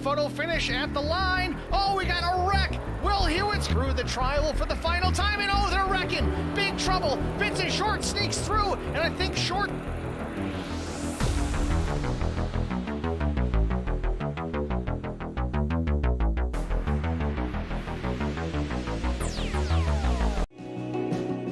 photo finish at the line. Oh, we got a wreck. Will Hewitt's through the trial for the final time, and oh, they're wrecking. Big trouble. Vincent Short sneaks through, and I think Short...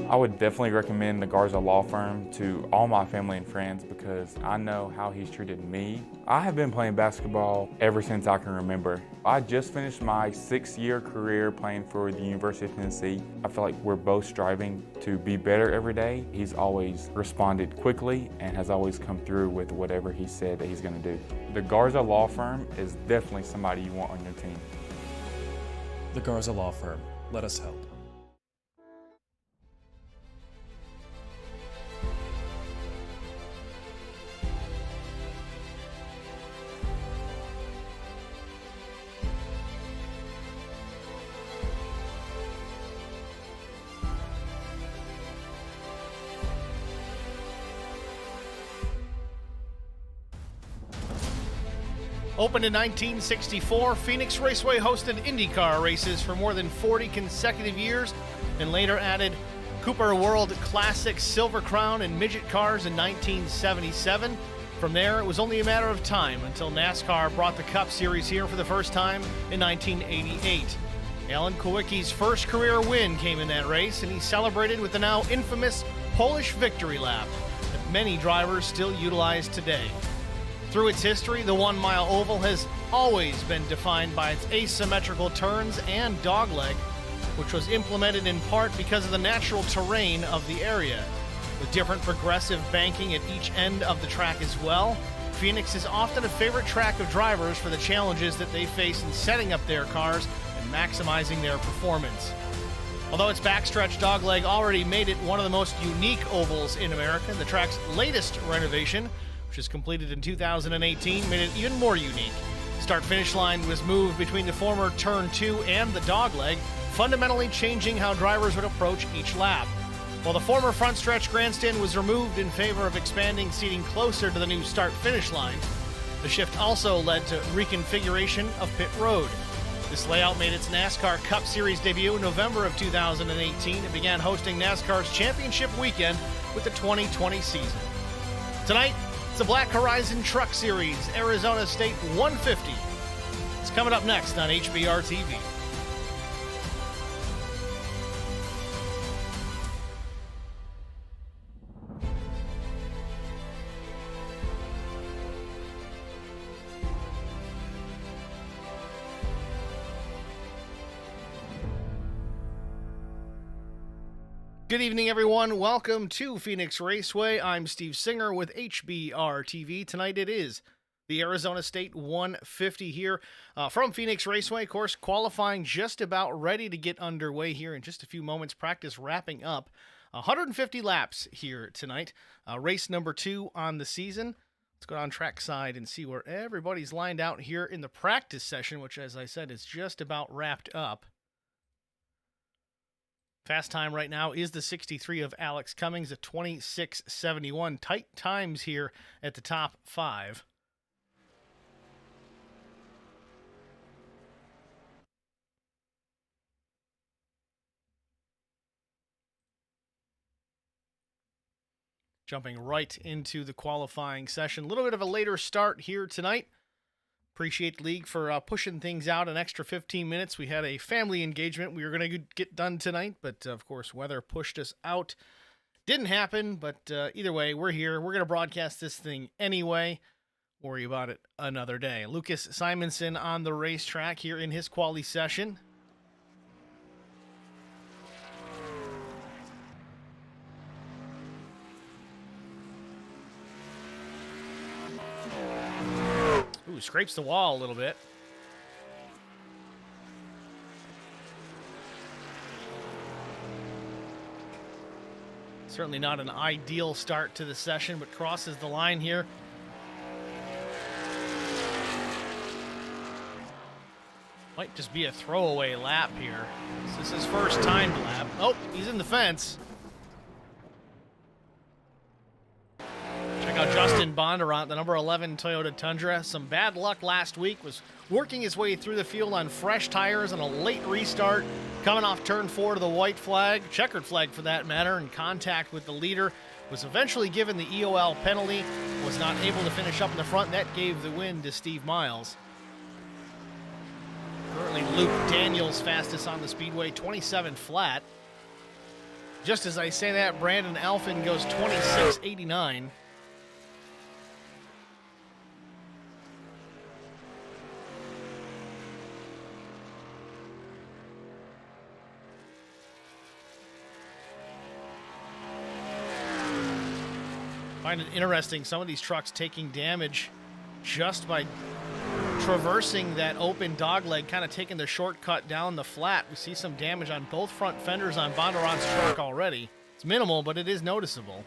I would definitely recommend the Garza Law Firm to all my family and friends because I know how he's treated me. I have been playing basketball ever since I can remember. I just finished my 6-year career playing for the University of Tennessee. I feel like we're both striving to be better every day. He's always responded quickly and has always come through with whatever he said that he's going to do. The Garza Law Firm is definitely somebody you want on your team. The Garza Law Firm. Let us help. Opened in 1964, Phoenix Raceway hosted IndyCar races for more than 40 consecutive years, and later added Cooper World Classic, Silver Crown, and Midget cars in 1977. From there, it was only a matter of time until NASCAR brought the Cup Series here for the first time in 1988. Alan Kulwicki's first career win came in that race, and he celebrated with the now infamous Polish victory lap that many drivers still utilize today. Through its history, the 1 mile oval has always been defined by its asymmetrical turns and dogleg, which was implemented in part because of the natural terrain of the area. With different progressive banking at each end of the track as well, Phoenix is often a favorite track of drivers for the challenges that they face in setting up their cars and maximizing their performance. Although its backstretch dogleg already made it one of the most unique ovals in America, the track's latest renovation, which was completed in 2018, made it even more unique. The start-finish line was moved between the former Turn 2 and the dogleg, fundamentally changing how drivers would approach each lap. While the former front stretch grandstand was removed in favor of expanding seating closer to the new start-finish line, the shift also led to reconfiguration of pit road. This layout made its NASCAR Cup Series debut in November of 2018 and began hosting NASCAR's championship weekend with the 2020 season. Tonight, the Black Horizon Truck Series, Arizona State 150. It's coming up next on HBR TV. Good evening, everyone. Welcome to Phoenix Raceway. I'm Steve Singer with HBR TV. Tonight it is the Arizona State 150 here from Phoenix Raceway. Of course, qualifying just about ready to get underway here in just a few moments. Practice wrapping up. 150 laps here tonight. Race number 2 on the season. Let's go down trackside and see where everybody's lined out here in the practice session, which, as I said, is just about wrapped up. Fast time right now is the 63 of Alex Cummings at 26:71. Tight times here at the top 5. Jumping right into the qualifying session. A little bit of a later start here tonight. Appreciate the league for pushing things out an extra 15 minutes. We had a family engagement we were going to get done tonight, but of course weather pushed us out. Didn't happen, but either way, we're here. We're going to broadcast this thing anyway. Worry about it another day. Lucas Simonson on the racetrack here in his quali session. Ooh, scrapes the wall a little bit. Certainly not an ideal start to the session, but crosses the line here. Might just be a throwaway lap here. This is his first timed lap. Oh, he's in the fence. Check out Justin Bondurant, the number 11 Toyota Tundra. Some bad luck last week, was working his way through the field on fresh tires and a late restart, coming off turn 4 to the white flag, checkered flag for that matter, in contact with the leader, was eventually given the EOL penalty, was not able to finish up in the front. That gave the win to Steve Miles. Currently Luke Daniels fastest on the speedway, 27 flat. Just as I say that, Brandon Alphin goes 26.89. Find it interesting, some of these trucks taking damage just by traversing that open dogleg, kind of taking the shortcut down the flat. We see some damage on both front fenders on Bondurant's truck already. It's minimal, but it is noticeable.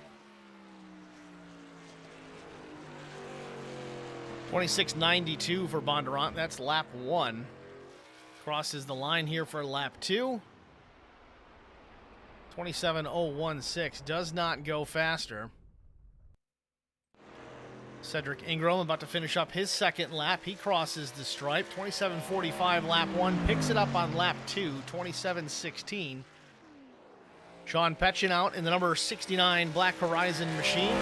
26.92 for Bondurant. That's lap 1. Crosses the line here for lap 2. 27.016. Does not go faster. Cedric Ingram about to finish up his second lap. He crosses the stripe. 27.45 lap 1. Picks it up on lap 2. 27.16. Sean Petchin out in the number 69 Black Horizon machine.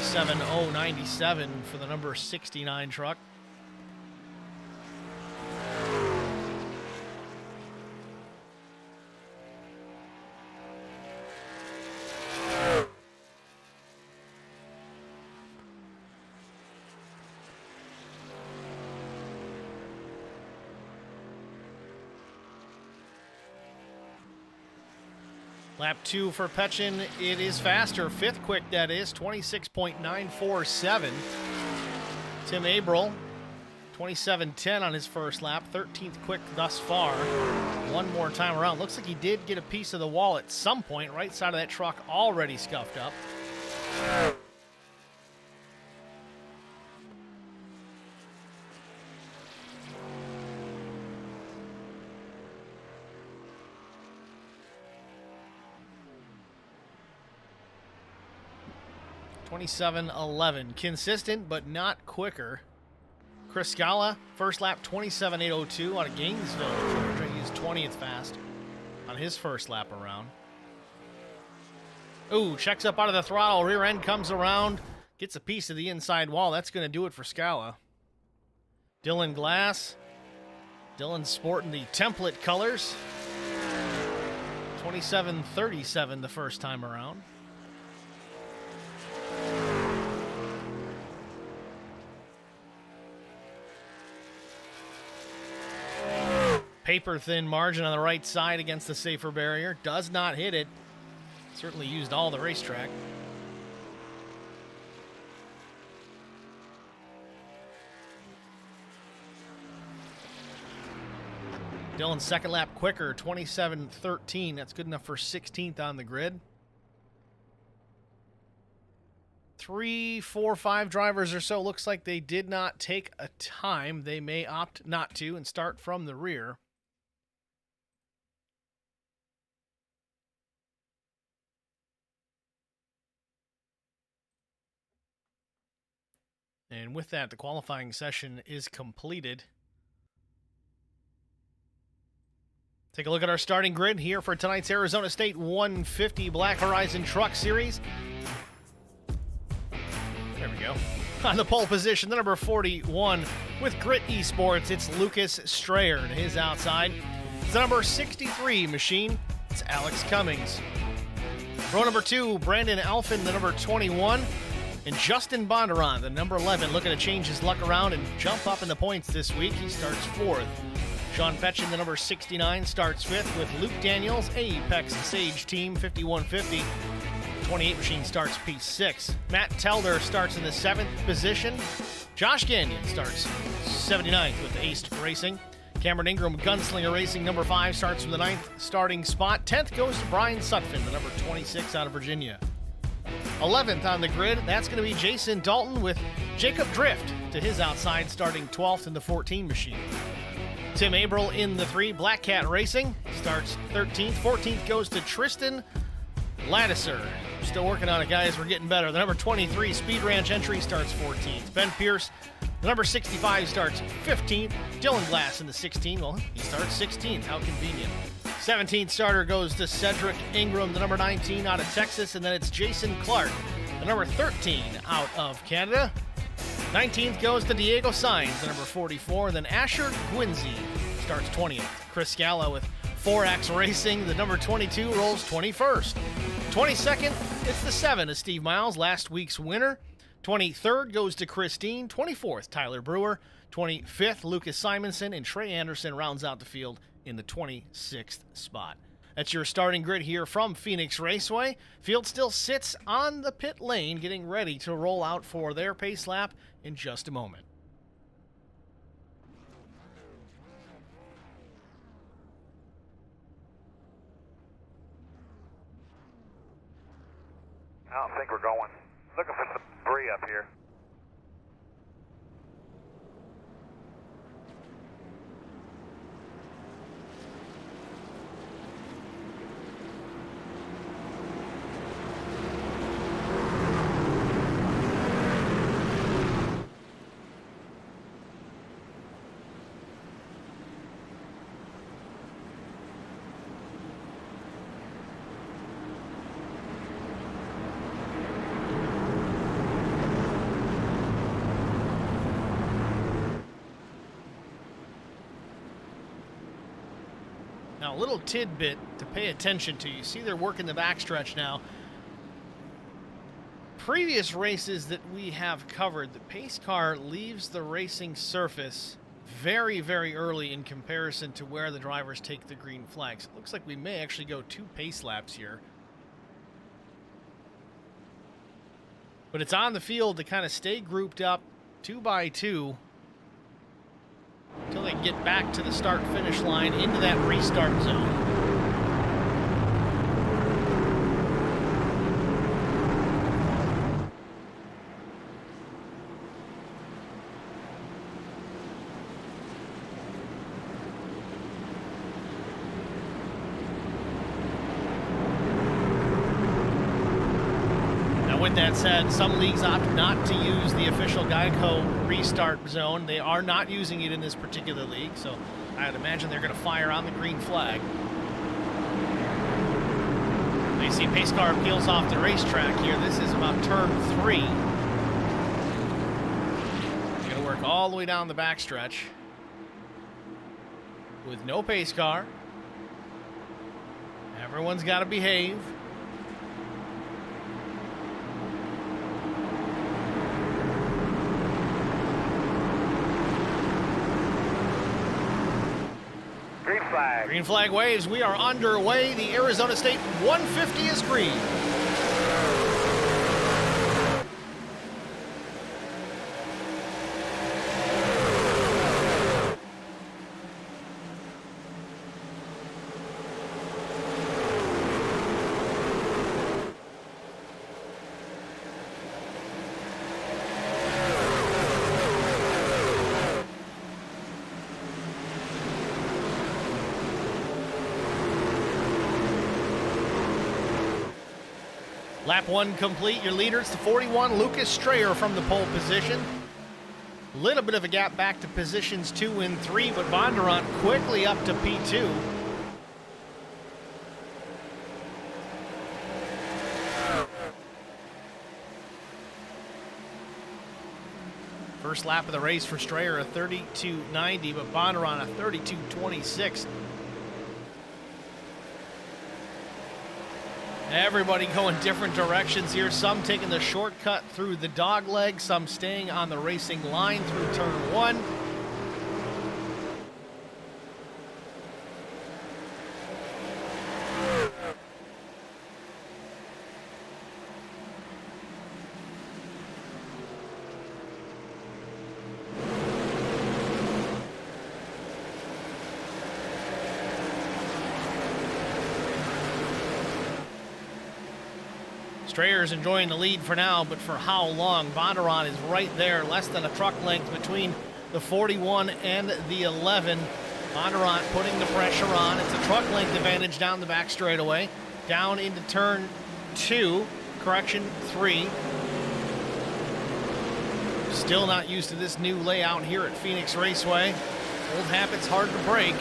.097 for the number 69 truck. Lap 2 for Petchin, it is faster. 5th quick, that is, 26.947. Tim Abril, 27.10 on his first lap, 13th quick thus far. One more time around. Looks like he did get a piece of the wall at some point. Right side of that truck already scuffed up. .27.11. Consistent, but not quicker. Chris Scala, first lap, 27.802 out of Gainesville, Georgia. He's 20th fast on his first lap around. Ooh, checks up out of the throttle. Rear end comes around. Gets a piece of the inside wall. That's going to do it for Scala. Dylan Glass. Dylan's sporting the template colors. 27.37 the first time around. Paper-thin margin on the right side against the safer barrier. Does not hit it. Certainly used all the racetrack. Dylan's second lap quicker, 27.13. That's good enough for 16th on the grid. 3, 4, 5 drivers or so. Looks like they did not take a time. They may opt not to and start from the rear. And with that, the qualifying session is completed. Take a look at our starting grid here for tonight's Arizona State 150 Black Horizon Truck Series. There we go. On the pole position, the number 41 with Grit Esports, it's Lucas Strayer. To his outside, it's the number 63 machine, it's Alex Cummings. Row number 2, Brandon Alphin, the number 21. And Justin Bondurant, the number 11, looking to change his luck around and jump up in the points this week. He starts 4th. Sean Petchin, the number 69, starts 5th with Luke Daniels, Apex Sage Team 5150. 28 machine starts P6. Matt Telder starts in the 7th position. Josh Gagnon starts 79th with Ace Racing. Cameron Ingram, Gunslinger Racing, number 5, starts from the 9th starting spot. 10th goes to Brian Sutphin, the number 26 out of Virginia. 11th on the grid, that's going to be Jason Dalton with Jacob Drift to his outside, starting 12th in the 14 machine. Tim Averill in the 3. Black Cat Racing starts 13th. 14th goes to Tristan Ladisser. Still working on it, guys. We're getting better. The number 23 Speed Ranch entry starts 14th. Ben Pierce, the number 65, starts 15th. Dylan Glass in the 16. Well, he starts 16th. How convenient. 17th starter goes to Cedric Ingram, the number 19 out of Texas. And then it's Jason Clark, the number 13 out of Canada. 19th goes to Diego Sainz, the number 44. And then Asher Gwinzy starts 20th. Chris Scala with 4X Racing, the number 22, rolls 21st. 22nd, it's the 7 of Steve Miles, last week's winner. 23rd goes to Christine. 24th, Tyler Brewer. 25th, Lucas Simonson. And Trey Anderson rounds out the field in the 26th spot. That's your starting grid here from Phoenix Raceway. Field still sits on the pit lane, getting ready to roll out for their pace lap in just a moment. I don't think we're going. Looking for some debris up here. Now, a little tidbit to pay attention to. You see they're working the backstretch now. Previous races that we have covered, the pace car leaves the racing surface very, very early in comparison to where the drivers take the green flags. It looks like we may actually go 2 pace laps here. But it's on the field to kind of stay grouped up 2 by 2 until they get back to the start-finish line into that restart zone. With that said, some leagues opt not to use the official Geico restart zone. They are not using it in this particular league, so I'd imagine they're going to fire on the green flag. You see pace car peels off the racetrack here. This is about turn 3. They're going to work all the way down the backstretch with no pace car. Everyone's got to behave. Green flag waves. We are underway. The Arizona State 150 is green. Lap 1 complete. Your leader is the 41, Lucas Strayer from the pole position. A little bit of a gap back to positions 2 and 3, but Bondurant quickly up to P2. First lap of the race for Strayer, a 32.90, but Bondurant a 32.26. Everybody going different directions here. Some taking the shortcut through the dog leg, some staying on the racing line through turn 1. Strayer's enjoying the lead for now, but for how long? Bondurant is right there, less than a truck length between the 41 and the 11. Bondurant putting the pressure on. It's a truck length advantage down the back straightaway. Down into turn 2, correction 3. Still not used to this new layout here at Phoenix Raceway. Old habits hard to break.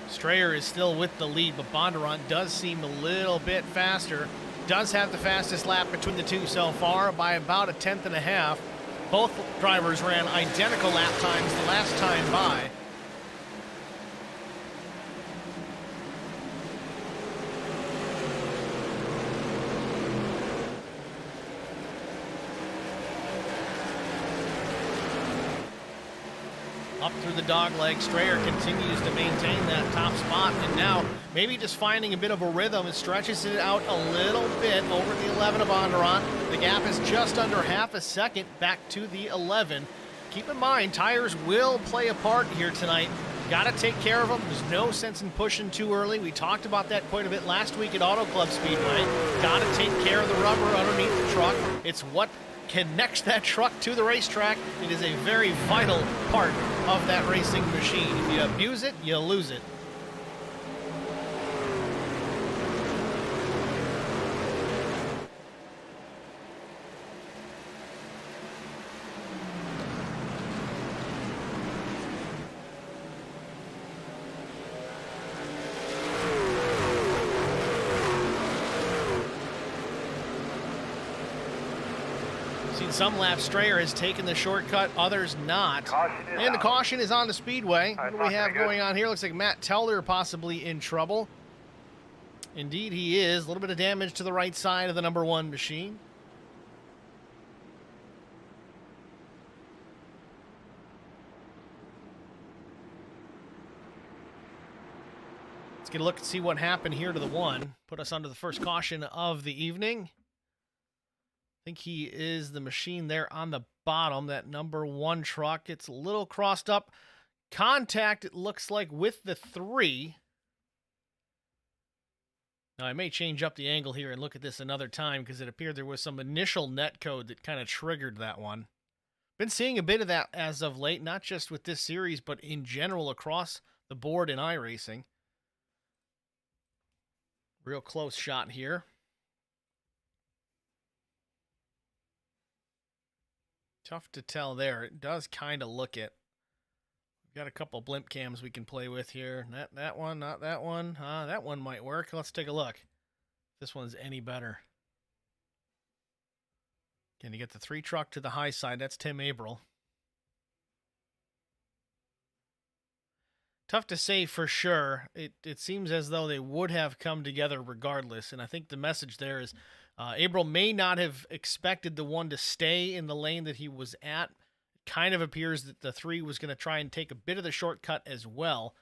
Strayer is still with the lead, but Bondurant does seem a little bit faster. Does have the fastest lap between the two so far by about a tenth and a half. Both drivers ran identical lap times the last time by. Up through the dogleg, Strayer continues to maintain that top spot, and now maybe just finding a bit of a rhythm and stretches it out a little bit over the 11 of Bondurant. The gap is just under half a second back to the 11. Keep in mind, tires will play a part here tonight. Got to take care of them. There's no sense in pushing too early. We talked about that quite a bit last week at Auto Club Speedway. Got to take care of the rubber underneath the truck. It's what connects that truck to the racetrack. It is a very vital part of that racing machine. If you abuse it, you lose it. Some laps, Strayer has taken the shortcut, others not. And the caution is on the speedway. What do we have going on here? Looks like Matt Teller possibly in trouble. Indeed, he is. A little bit of damage to the right side of the number 1 machine. Let's get a look and see what happened here to the 1. Put us under the first caution of the evening. I think he is the machine there on the bottom. That number 1 truck. It's a little crossed up. Contact, it looks like, with the 3. Now, I may change up the angle here and look at this another time because it appeared there was some initial net code that kind of triggered that one. Been seeing a bit of that as of late, not just with this series, but in general across the board in iRacing. Real close shot here. Tough to tell there. It does kind of look it. We've got a couple blimp cams we can play with here. Not that one, not that one. That one might work. Let's take a look. If this one's any better. Can you get the 3 truck to the high side? That's Tim Averill. Tough to say for sure. It seems as though they would have come together regardless, and I think the message there is Averill may not have expected the 1 to stay in the lane that he was at. It kind of appears that the 3 was going to try and take a bit of the shortcut as well.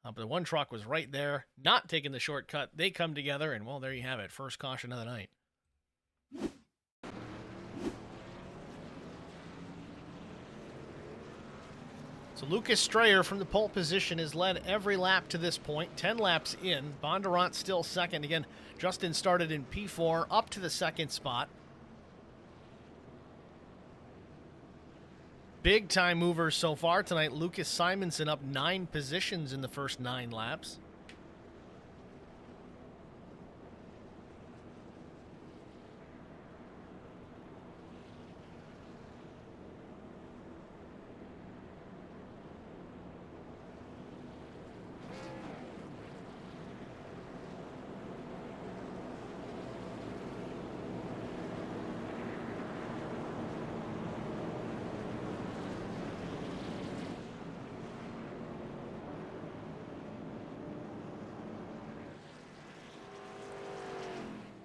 But the 1 truck was right there, not taking the shortcut. They come together, and, well, there you have it. First caution of the night. So Lucas Strayer from the pole position has led every lap to this point, 10 laps in. Bondurant still second. Again, Justin started in P4 up to the 2nd spot. Big time movers so far tonight. Lucas Simonson up 9 positions in the first 9 laps.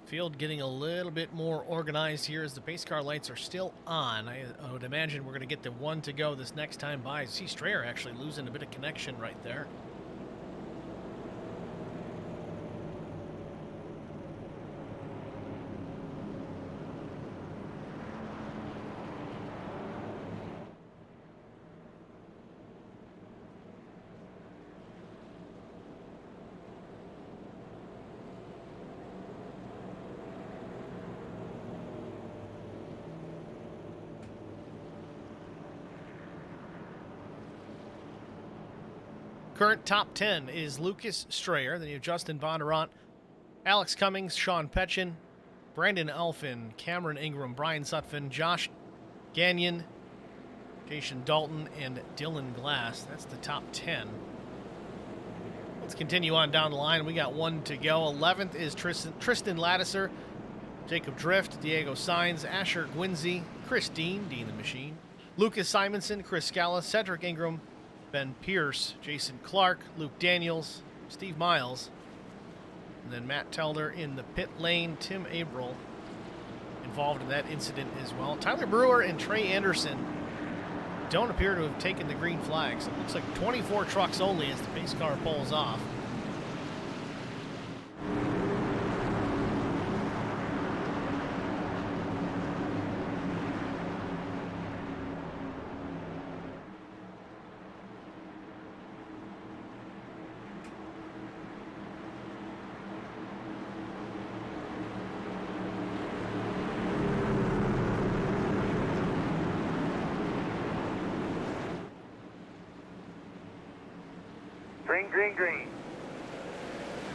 Field getting a little bit more organized here as the pace car lights are still on. I would imagine we're going to get the 1 to go this next time by. I see Strayer actually losing a bit of connection right there. Current top 10 is Lucas Strayer. Then you have Justin Bondurant, Alex Cummings, Sean Petchin, Brandon Elfin, Cameron Ingram, Brian Sutphin, Josh Gagnon, Jason Dalton, and Dylan Glass. That's the top 10. Let's continue on down the line. We got one to go. 11th is Tristan Lattiser, Jacob Drift, Diego Sainz, Asher Gwinzy, Chris Dean, Dean the Machine, Lucas Simonson, Chris Scala, Cedric Ingram, Ben Pierce, Jason Clark, Luke Daniels, Steve Miles, and then Matt Telder in the pit lane, Tim Averill involved in that incident as well. Tyler Brewer and Trey Anderson don't appear to have taken the green flags. It looks like 24 trucks only as the pace car pulls off. Green, green, green.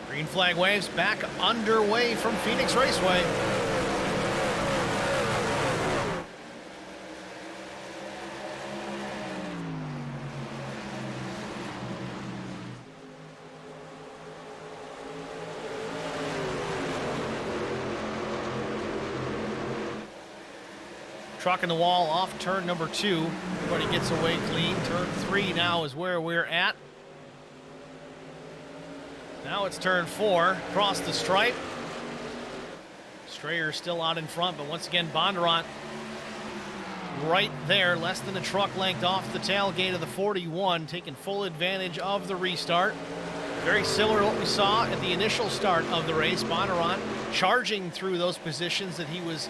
Green flag waves back underway from Phoenix Raceway. Truck in the wall off turn number 2. Everybody gets away clean. Turn 3 now is where we're at. Now it's turn 4, across the stripe. Strayer still out in front, but once again, Bondurant right there, less than a truck length off the tailgate of the 41, taking full advantage of the restart. Very similar to what we saw at the initial start of the race. Bondurant charging through those positions that he was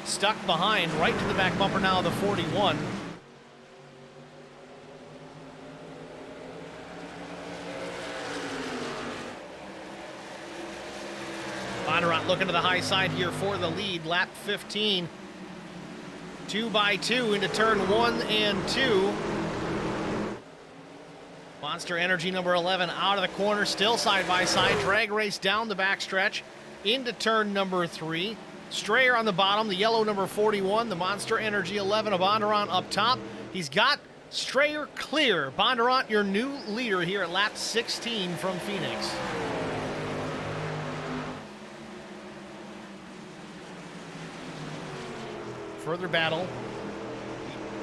stuck behind, right to the back bumper now of the 41. Bondurant looking to the high side here for the lead. Lap 15. 2 by 2 into turn 1 and 2. Monster Energy number 11 out of the corner, still side by side. Drag race down the backstretch into turn number 3. Strayer on the bottom, the yellow number 41, the Monster Energy 11 of Bondurant up top. He's got Strayer clear. Bondurant, your new leader here at lap 16 from Phoenix. Further battle.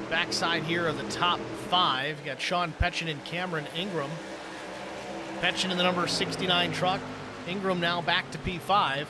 Backside here of the top 5. You got Sean Petchin and Cameron Ingram. Petchin in the number 69 truck. Ingram now back to P5.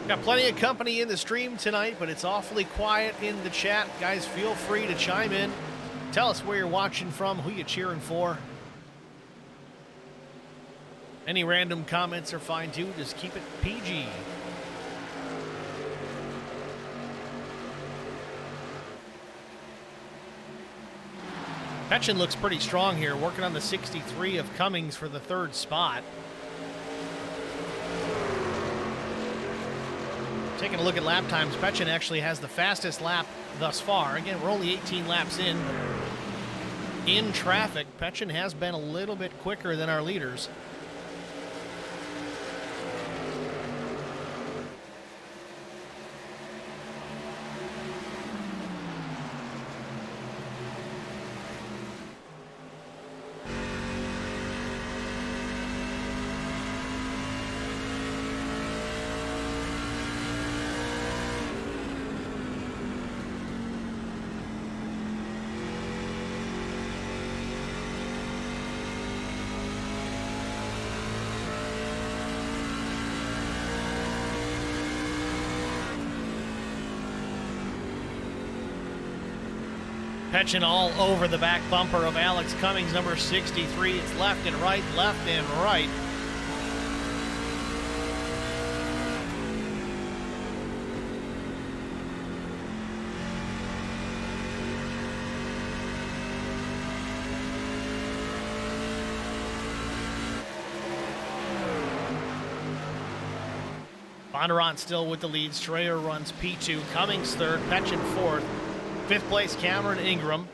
Got plenty of company in the stream tonight, but it's awfully quiet in the chat. Guys, feel free to chime in. Tell us where you're watching from, who you're cheering for. Any random comments are fine too. Just keep it PG. Petchin looks pretty strong here, working on the 63 of Cummings for the 3rd spot. Taking a look at lap times, Petchin actually has the fastest lap thus far. Again, we're only 18 laps in traffic. Petchin has been a little bit quicker than our leaders. Petchin all over the back bumper of Alex Cummings, number 63. It's left and right, left and right. Bondurant still with the lead. Strayer runs P2. Cummings third. Petchen fourth. Fifth place, Cameron Ingram.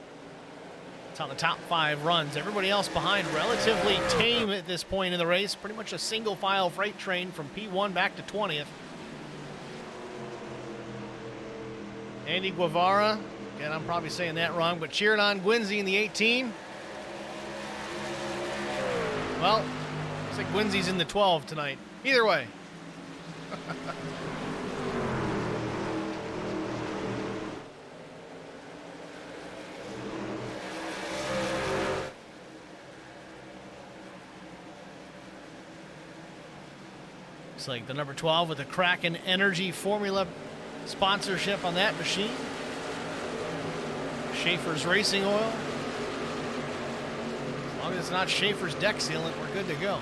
It's on the top 5 runs. Everybody else behind relatively tame at this point in the race. Pretty much a single file freight train from P1 back to 20th. Andy Guevara, again, I'm probably saying that wrong, but cheered on Gwinzy in the 18. Well, looks like Gwinzy's in the 12 tonight. Either way. Looks like the number 12 with the Kraken Energy Formula sponsorship on that machine. Schaefer's Racing Oil. As long as it's not Schaefer's deck sealant, we're good to go.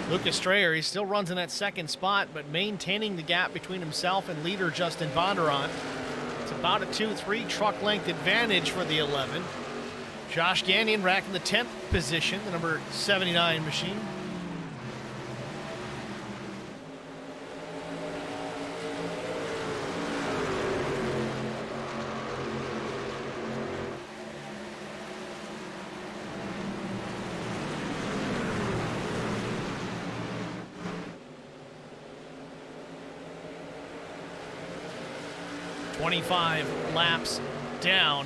Lucas Strayer, he still runs in that second spot, but maintaining the gap between himself and leader Justin Bondurant. It's about a 2-3 truck length advantage for the 11. Josh Gagnon back in the 10th position, the number 79 machine. .25 laps down.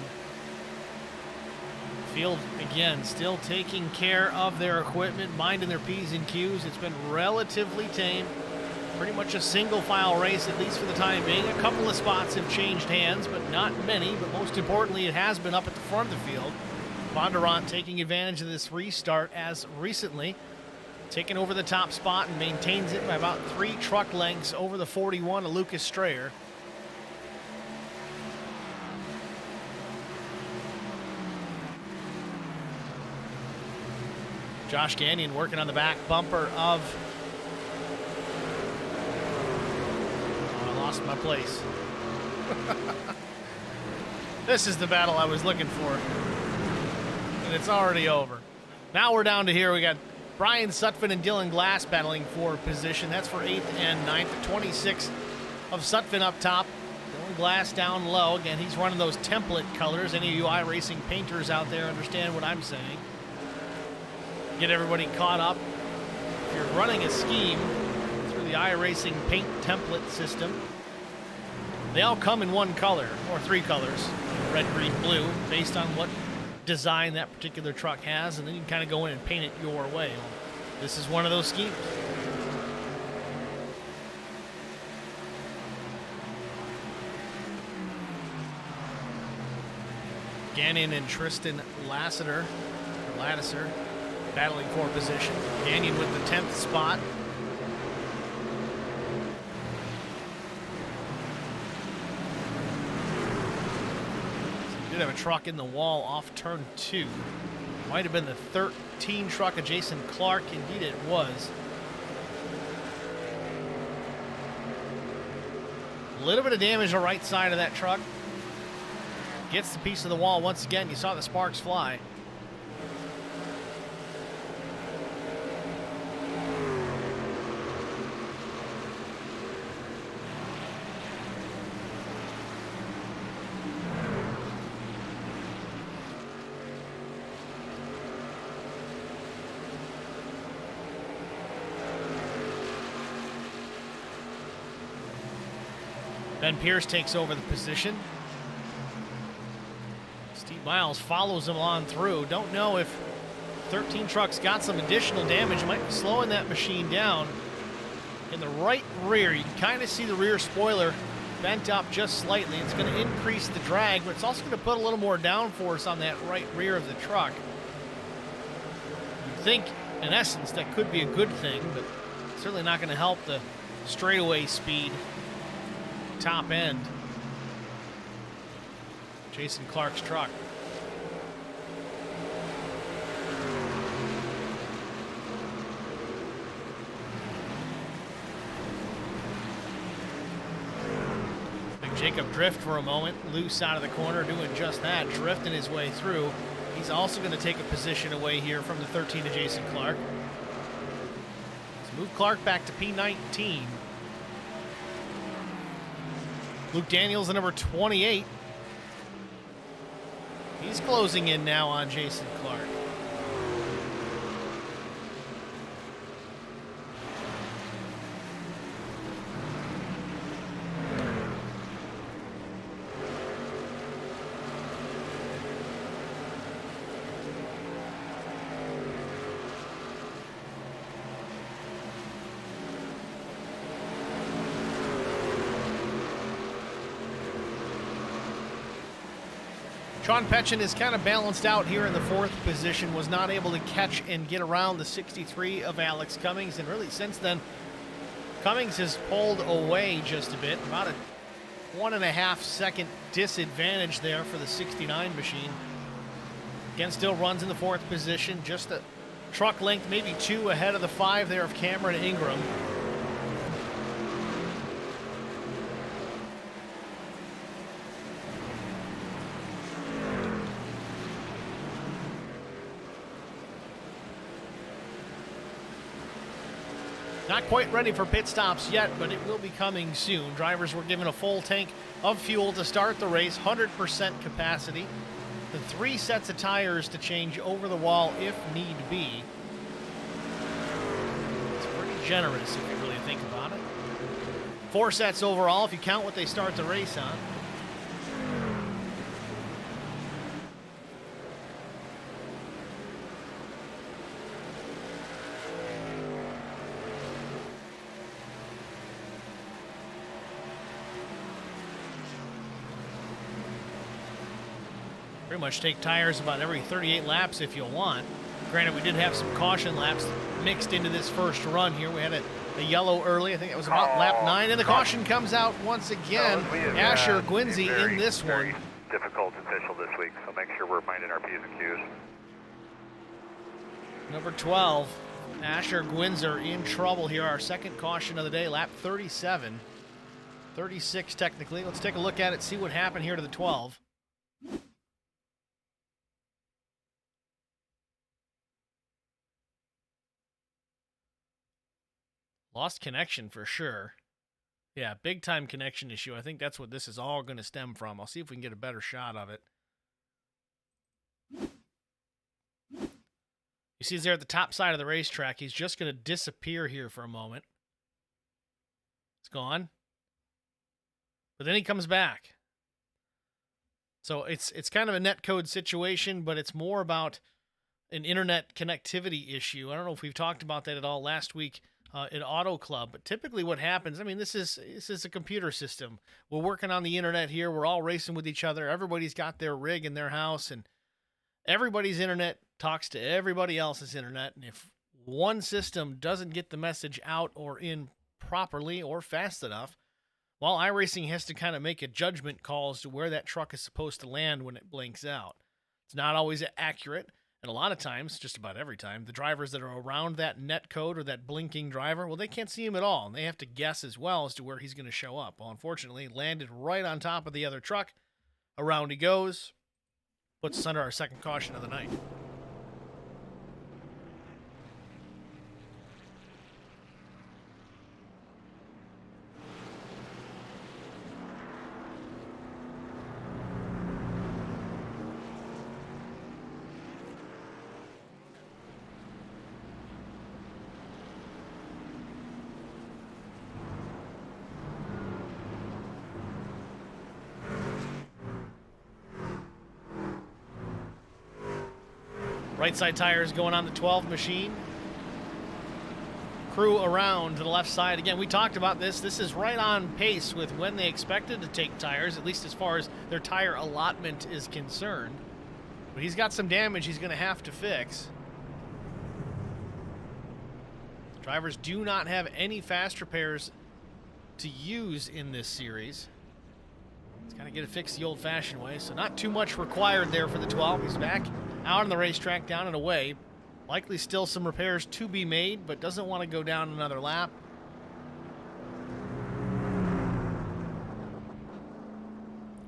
Field, again, still taking care of their equipment, minding their P's and Q's. It's been relatively tame. Pretty much a single file race, at least for the time being. A couple of spots have changed hands, but not many. But most importantly, it has been up at the front of the field. Bondurant taking advantage of this restart as recently. Taking over the top spot and maintains it by about 3 truck lengths over the 41 of Lucas Strayer. Josh Gagnon working on the back bumper of... Oh, I lost my place. This is the battle I was looking for. And it's already over. Now we're down to here. We got Brian Sutphin and Dylan Glass battling for position. That's for 8th and 9th. 26 of Sutphin up top. Dylan Glass down low. Again, he's running those template colors. Any of you iRacing painters out there understand what I'm saying. Get everybody caught up. If you're running a scheme through the iRacing paint template system, they all come in one color, or 3 colors, red, green, blue, based on what design that particular truck has, and then you can kind of go in and paint it your way. This is one of those schemes. Gagnon and Tristan Lasseter, battling for position. Gagnon with the 10th spot. Did have a truck in the wall off turn 2. Might have been the 13 truck of Jason Clark. Indeed it was. A little bit of damage on the right side of that truck. Gets the piece of the wall once again. You saw the sparks fly. Ben Pierce takes over the position. Steve Miles follows him on through. Don't know if 13 trucks got some additional damage. Might be slowing that machine down. In the right rear, you can kind of see the rear spoiler bent up just slightly. It's going to increase the drag, but it's also going to put a little more downforce on that right rear of the truck. You'd think, in essence, that could be a good thing, but certainly not going to help the straightaway speed. Top end. Jason Clark's truck. Jacob drift for a moment, loose out of the corner, doing just that, drifting his way through. He's also going to take a position away here from the 13 to Jason Clark. Let's move Clark back to P19. Luke Daniels, the number 28. He's closing in now on Jason Clark. Sean Petchen is kind of balanced out here in the 4th position, was not able to catch and get around the 63 of Alex Cummings, and really since then, Cummings has pulled away just a bit, about a 1.5 second disadvantage there for the 69 machine. Again, still runs in the 4th position, just a truck length, maybe 2 ahead of the 5 there of Cameron Ingram. Not quite ready for pit stops yet, but it will be coming soon. Drivers were given a full tank of fuel to start the race, 100% capacity. The 3 sets of tires to change over the wall if need be. It's pretty generous if you really think about it. 4 sets overall if you count what they start the race on. Pretty much take tires about every 38 laps if you want. Granted, we did have some caution laps mixed into this first run here. We had a yellow early. I think it was about lap 9, and the caution comes out once again. Asher Gwinsey in this one. Difficult official this week, so make sure we're minding our P's and Q's. Number 12, Asher Gwinzer in trouble here. Our second caution of the day, lap 37. 36 technically. Let's take a look at it, see what happened here to the 12. Lost connection for sure. Yeah, big time connection issue. I think that's what this is all going to stem from. I'll see if we can get a better shot of it. You see he's there at the top side of the racetrack. He's just going to disappear here for a moment. It's gone. But then he comes back. So it's kind of a netcode situation, but it's more about an internet connectivity issue. I don't know if we've talked about that at all last week. At Auto Club, but typically what happens, I mean, this is a computer system. We're working on the internet here. We're all racing with each other. Everybody's got their rig in their house, and everybody's internet talks to everybody else's internet. And if one system doesn't get the message out or in properly or fast enough, well, iRacing has to kind of make a judgment call as to where that truck is supposed to land when it blinks out. It's not always accurate. And a lot of times, just about every time, the drivers that are around that net code or that blinking driver, well, they can't see him at all. And they have to guess as well as to where he's going to show up. Well, unfortunately, landed right on top of the other truck. Around he goes. Puts us under our second caution of the night. Right side tires going on the 12 machine. Crew around to the left side. Again, we talked about this. This is right on pace with when they expected to take tires, at least as far as their tire allotment is concerned. But he's got some damage he's going to have to fix. Drivers do not have any fast repairs to use in this series. He's got to get it fixed the old-fashioned way, so not too much required there for the 12. He's back out on the racetrack, down and away. Likely still some repairs to be made, but doesn't want to go down another lap.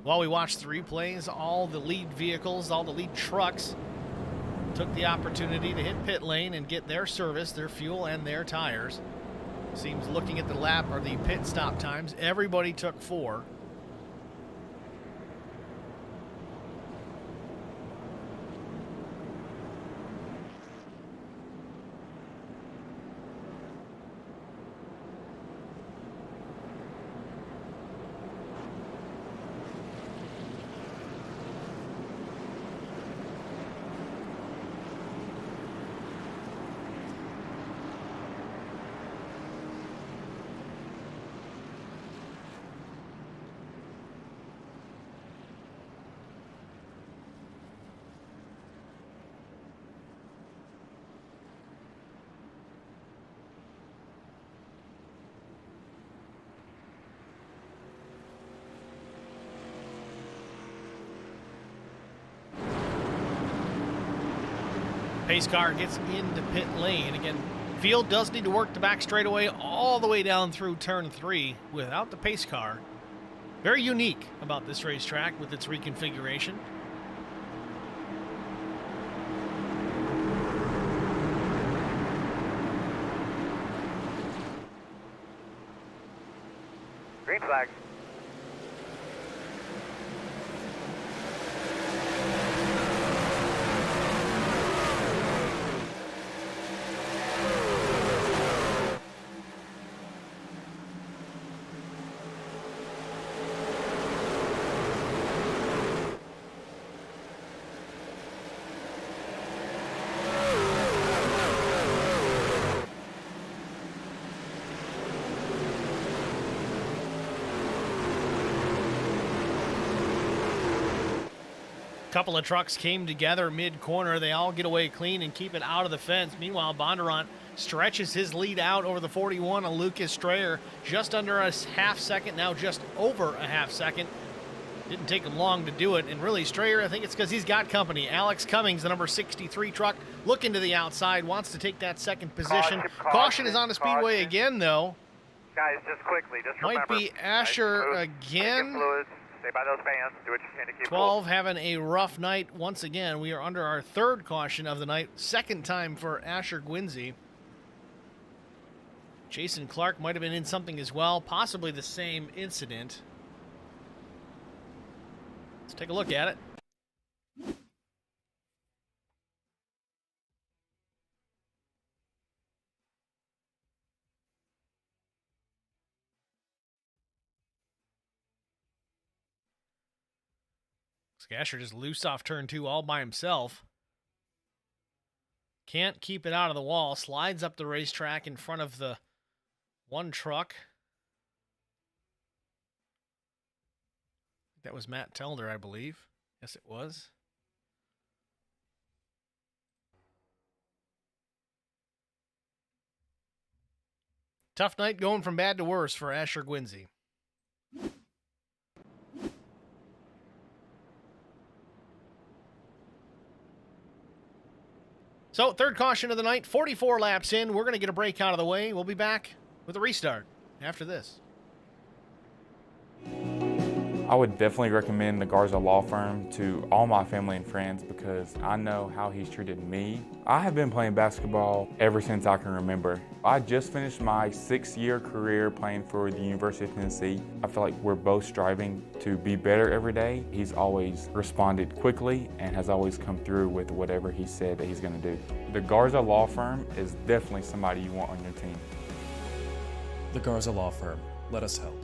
While we watched the replays, all the lead vehicles, all the lead trucks took the opportunity to hit pit lane and get their service, their fuel, and their tires. Seems looking at the lap or the pit stop times, everybody took 4. Pace car gets into pit lane. Again, field does need to work the back straightaway all the way down through turn 3 without the pace car. Very unique about this racetrack with its reconfiguration. Green flag. Couple of trucks came together mid-corner. They all get away clean and keep it out of the fence. Meanwhile, Bondurant stretches his lead out over the 41 of Lucas Strayer. Just under a half second, now just over a half second. Didn't take him long to do it. And really, Strayer, I think it's because he's got company. Alex Cummings, the number 63 truck, looking to the outside, wants to take that second position. Caution is on the speedway again, though. Guys, just quickly, just Might remember. be Asher nice again. Stay by those fans. Do what you can to keep 12 having a rough night once again. We are under our 3rd caution of the night. 2nd time for Asher Gwinzy. Jason Clark might have been in something as well. Possibly the same incident. Let's take a look at it. Asher just loose off turn 2 all by himself. Can't keep it out of the wall. Slides up the racetrack in front of the one truck. That was Matt Telder, I believe. Yes, it was. Tough night going from bad to worse for Asher Gwinzy. So, 3rd caution of the night, 44 laps in. We're going to get a break out of the way. We'll be back with a restart after this. I would definitely recommend the Garza Law Firm to all my family and friends because I know how he's treated me. I have been playing basketball ever since I can remember. I just finished my 6-year career playing for the University of Tennessee. I feel like we're both striving to be better every day. He's always responded quickly and has always come through with whatever he said that he's going to do. The Garza Law Firm is definitely somebody you want on your team. The Garza Law Firm. Let us help.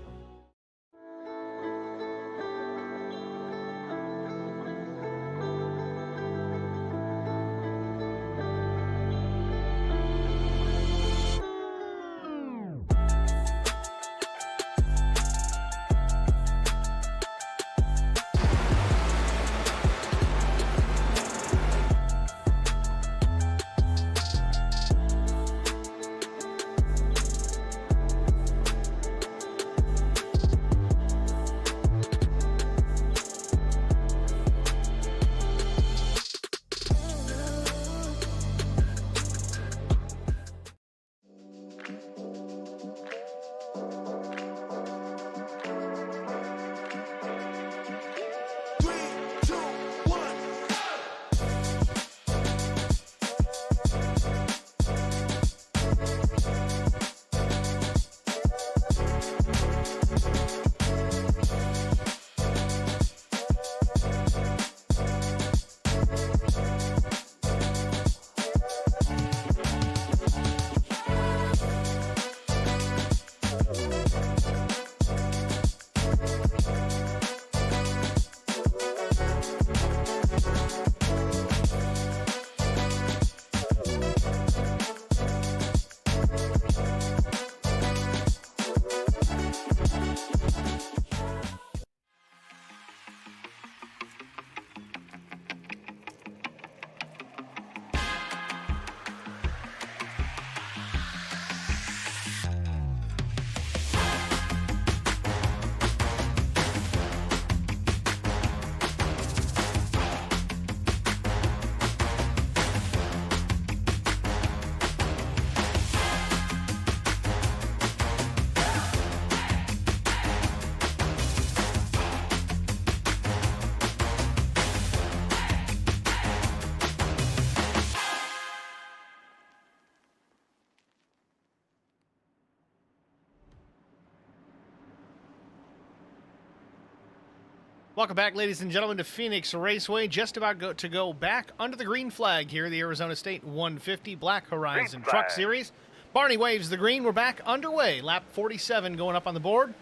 Welcome back, ladies and gentlemen, to Phoenix Raceway. Just about to go back under the green flag here, the Arizona State 150 Black Horizon Truck Series. Barney waves the green. We're back underway. Lap 47 going up on the board.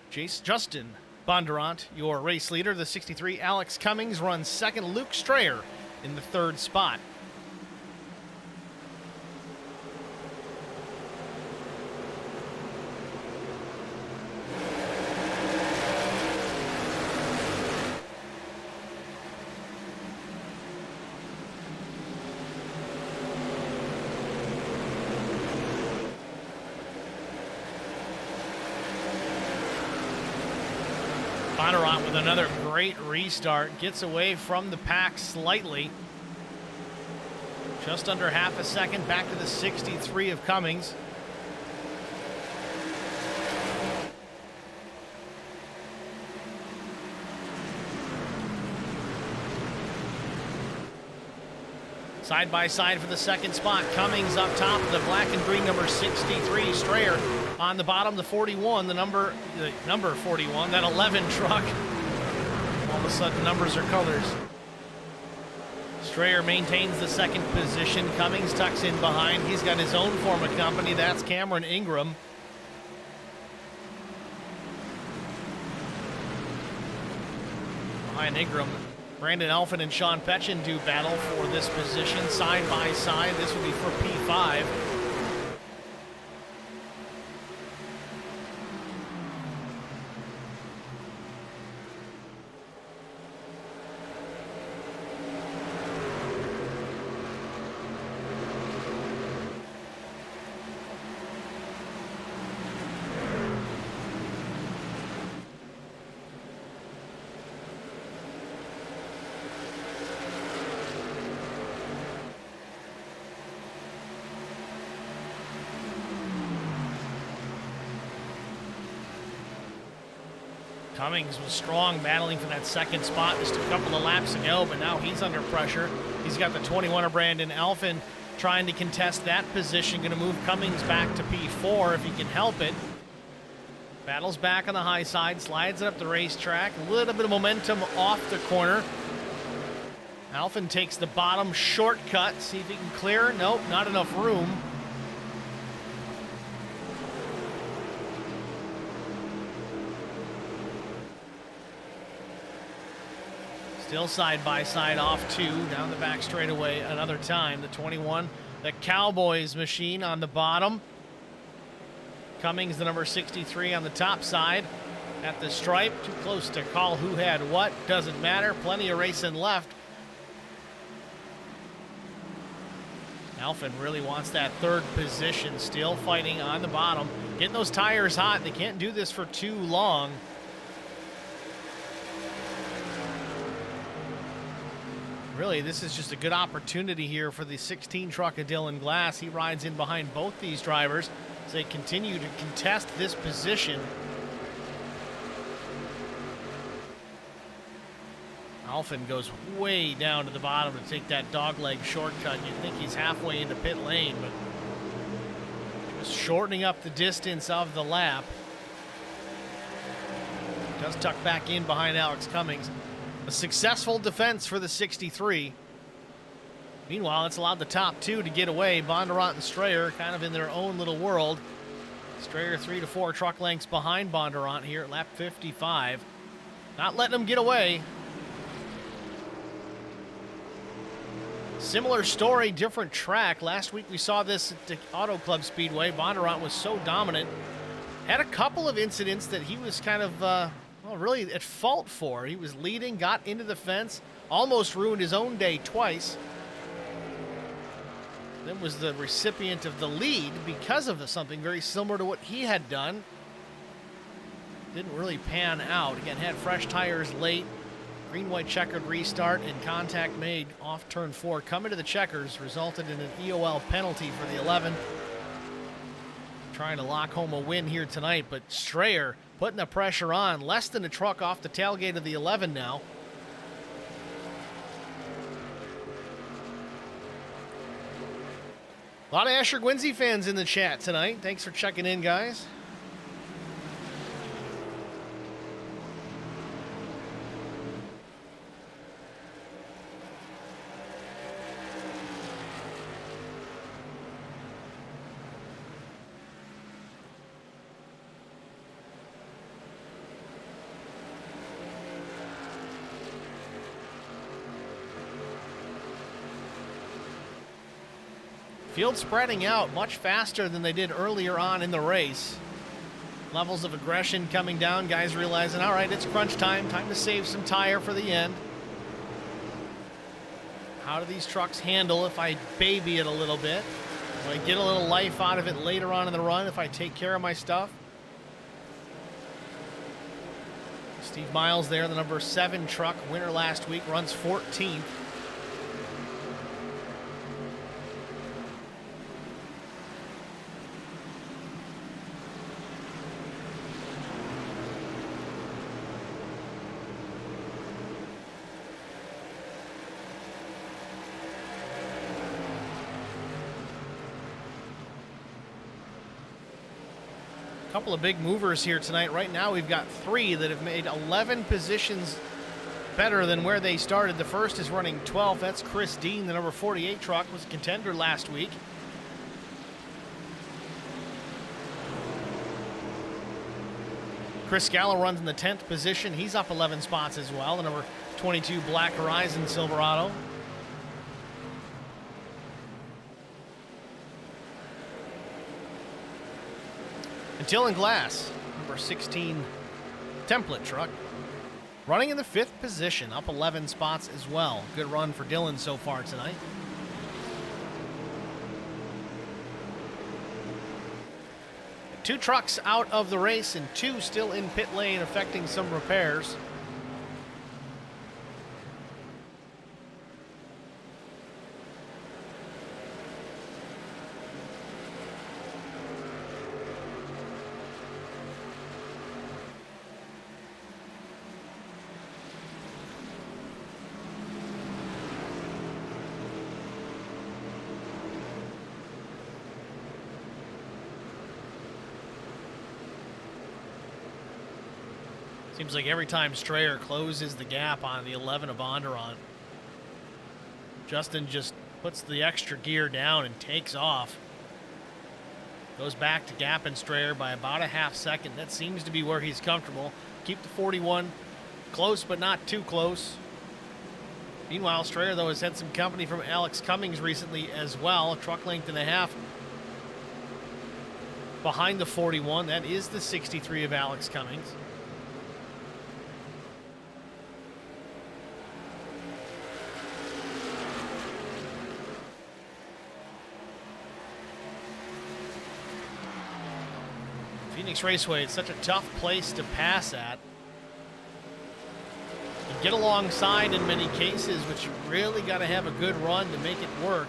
Justin Bondurant, your race leader. The 63 Alex Cummings runs second. Luke Strayer in the third spot. Bondurant with another great restart, gets away from the pack slightly. Just under half a second back to the 63 of Cummings. Side by side for the second spot. Cummings up top, the black and green number 63. Strayer on the bottom, the 41, the number 41, that 11 truck. All of a sudden, numbers are colors. Strayer maintains the second position. Cummings tucks in behind. He's got his own form of company. That's Cameron Ingram. Behind Ingram, Brandon Elfin and Sean Petchin do battle for this position side by side. This would be for P5. Cummings was strong, battling for that second spot just a couple of laps ago, but now he's under pressure. He's got the 21er Brandon Elfin trying to contest that position, going to move Cummings back to P4 if he can help it. Battles back on the high side, slides it up the racetrack, a little bit of momentum off the corner. Elfin takes the bottom shortcut, see if he can clear. Nope, not enough room. Still side by side off two, down the back straightaway another time. The 21, the Cowboys machine on the bottom. Cummings, the number 63 on the top side at the stripe. Too close to call who had what, doesn't matter. Plenty of racing left. Elfin really wants that third position, still fighting on the bottom. Getting those tires hot, they can't do this for too long. Really, this is just a good opportunity here for the 16 truck of Dylan Glass. He rides in behind both these drivers as they continue to contest this position. Elfin goes way down to the bottom to take that dogleg shortcut. You'd think he's halfway into pit lane, but just shortening up the distance of the lap. Does tuck back in behind Alex Cummings. A successful defense for the 63. Meanwhile, it's allowed the top two to get away. Bondurant and Strayer kind of in their own little world. Strayer 3 to 4 truck lengths behind Bondurant here at lap 55. Not letting them get away. Similar story, different track. Last week we saw this at the Auto Club Speedway. Bondurant was so dominant. Had a couple of incidents that he was kind of, well, really at fault for. He was leading, got into the fence, almost ruined his own day twice. Then was the recipient of the lead because of something very similar to what he had done. Didn't really pan out. Again, had fresh tires late. Green-white checkered restart and contact made off turn 4. Coming to the checkers resulted in an EOL penalty for the 11. Trying to lock home a win here tonight, but Strayer putting the pressure on. Less than a truck off the tailgate of the 11 now. A lot of Asher Gwinsey fans in the chat tonight. Thanks for checking in, guys. Field spreading out much faster than they did earlier on in the race. Levels of aggression coming down. Guys realizing, all right, it's crunch time. Time to save some tire for the end. How do these trucks handle if I baby it a little bit? Will I get a little life out of it later on in the run if I take care of my stuff? Steve Miles there, the number 7 truck, winner last week, runs 14th. Couple of big movers here tonight. Right now we've got 3 that have made 11 positions better than where they started. The first is running 12th. That's Chris Dean, the number 48 truck, was a contender last week. Chris Scala runs in the 10th position. He's up 11 spots as well. The number 22 Black Horizon Silverado. And Dylan Glass, number 16 template truck, running in the 5th position, up 11 spots as well. Good run for Dylan so far tonight. Two trucks out of the race and 2 still in pit lane affecting some repairs. Seems like every time Strayer closes the gap on the 11 of Bondurant, Justin just puts the extra gear down and takes off. Goes back to gap and Strayer by about a half second. That seems to be where he's comfortable. Keep the 41 close, but not too close. Meanwhile, Strayer, though, has had some company from Alex Cummings recently as well. A truck length and a half behind the 41. That is the 63 of Alex Cummings. Phoenix Raceway, it's such a tough place to pass at. You get alongside in many cases, but you really got to have a good run to make it work.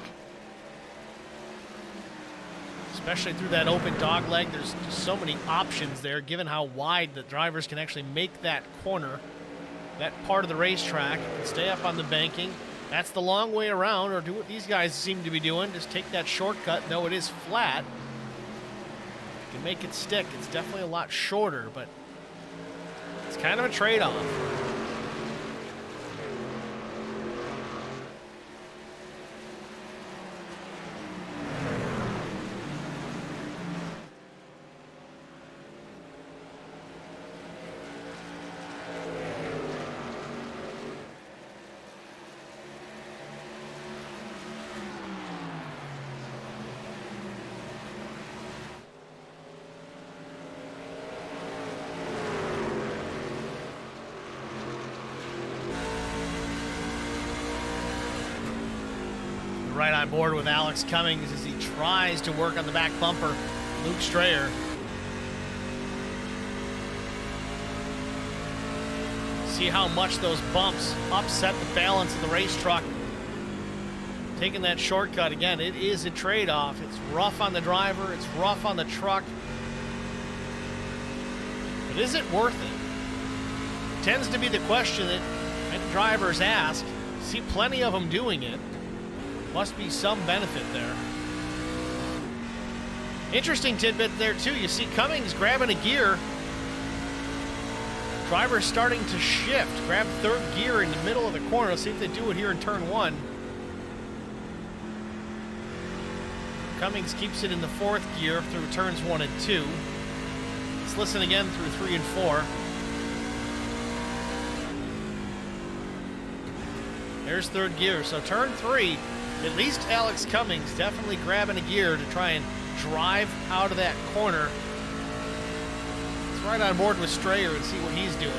Especially through that open dog leg, there's just so many options there, given how wide the drivers can actually make that corner, that part of the racetrack, and stay up on the banking. That's the long way around, or do what these guys seem to be doing, just take that shortcut, though it is flat. Can make it stick. It's definitely a lot shorter, but it's kind of a trade-off. Right on board with Alex Cummings as he tries to work on the back bumper. Luke Strayer. See how much those bumps upset the balance of the race truck. Taking that shortcut again, it is a trade-off. It's rough on the driver, it's rough on the truck. But is it worth it? Tends to be the question that many drivers ask. See plenty of them doing it. Must be some benefit there. Interesting tidbit there too. You see Cummings grabbing a gear. Driver's starting to shift. Grab 3rd gear in the middle of the corner. Let's see if they do it here in turn 1. Cummings keeps it in the 4th gear through turns 1 and 2. Let's listen again through 3 and 4. There's 3rd gear. So turn 3. At least Alex Cummings definitely grabbing a gear to try and drive out of that corner. Let's ride on board with Strayer and see what he's doing.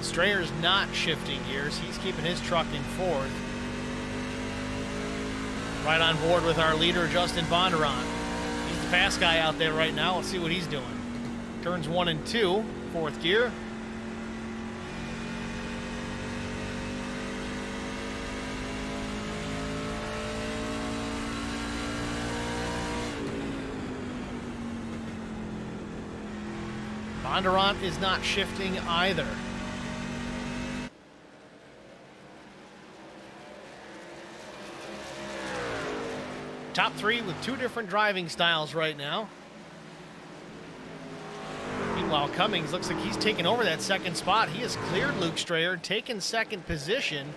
Strayer's not shifting gears. He's keeping his truck in fourth. Right on board with our leader, Justin Bondurant. He's the fast guy out there right now. Let's see what he's doing. Turns 1 and 2, fourth gear. Bondurant is not shifting either. Top three with two different driving styles right now. Meanwhile, Cummings looks like he's taken over that second spot. He has cleared Luke Strayer, taken second position.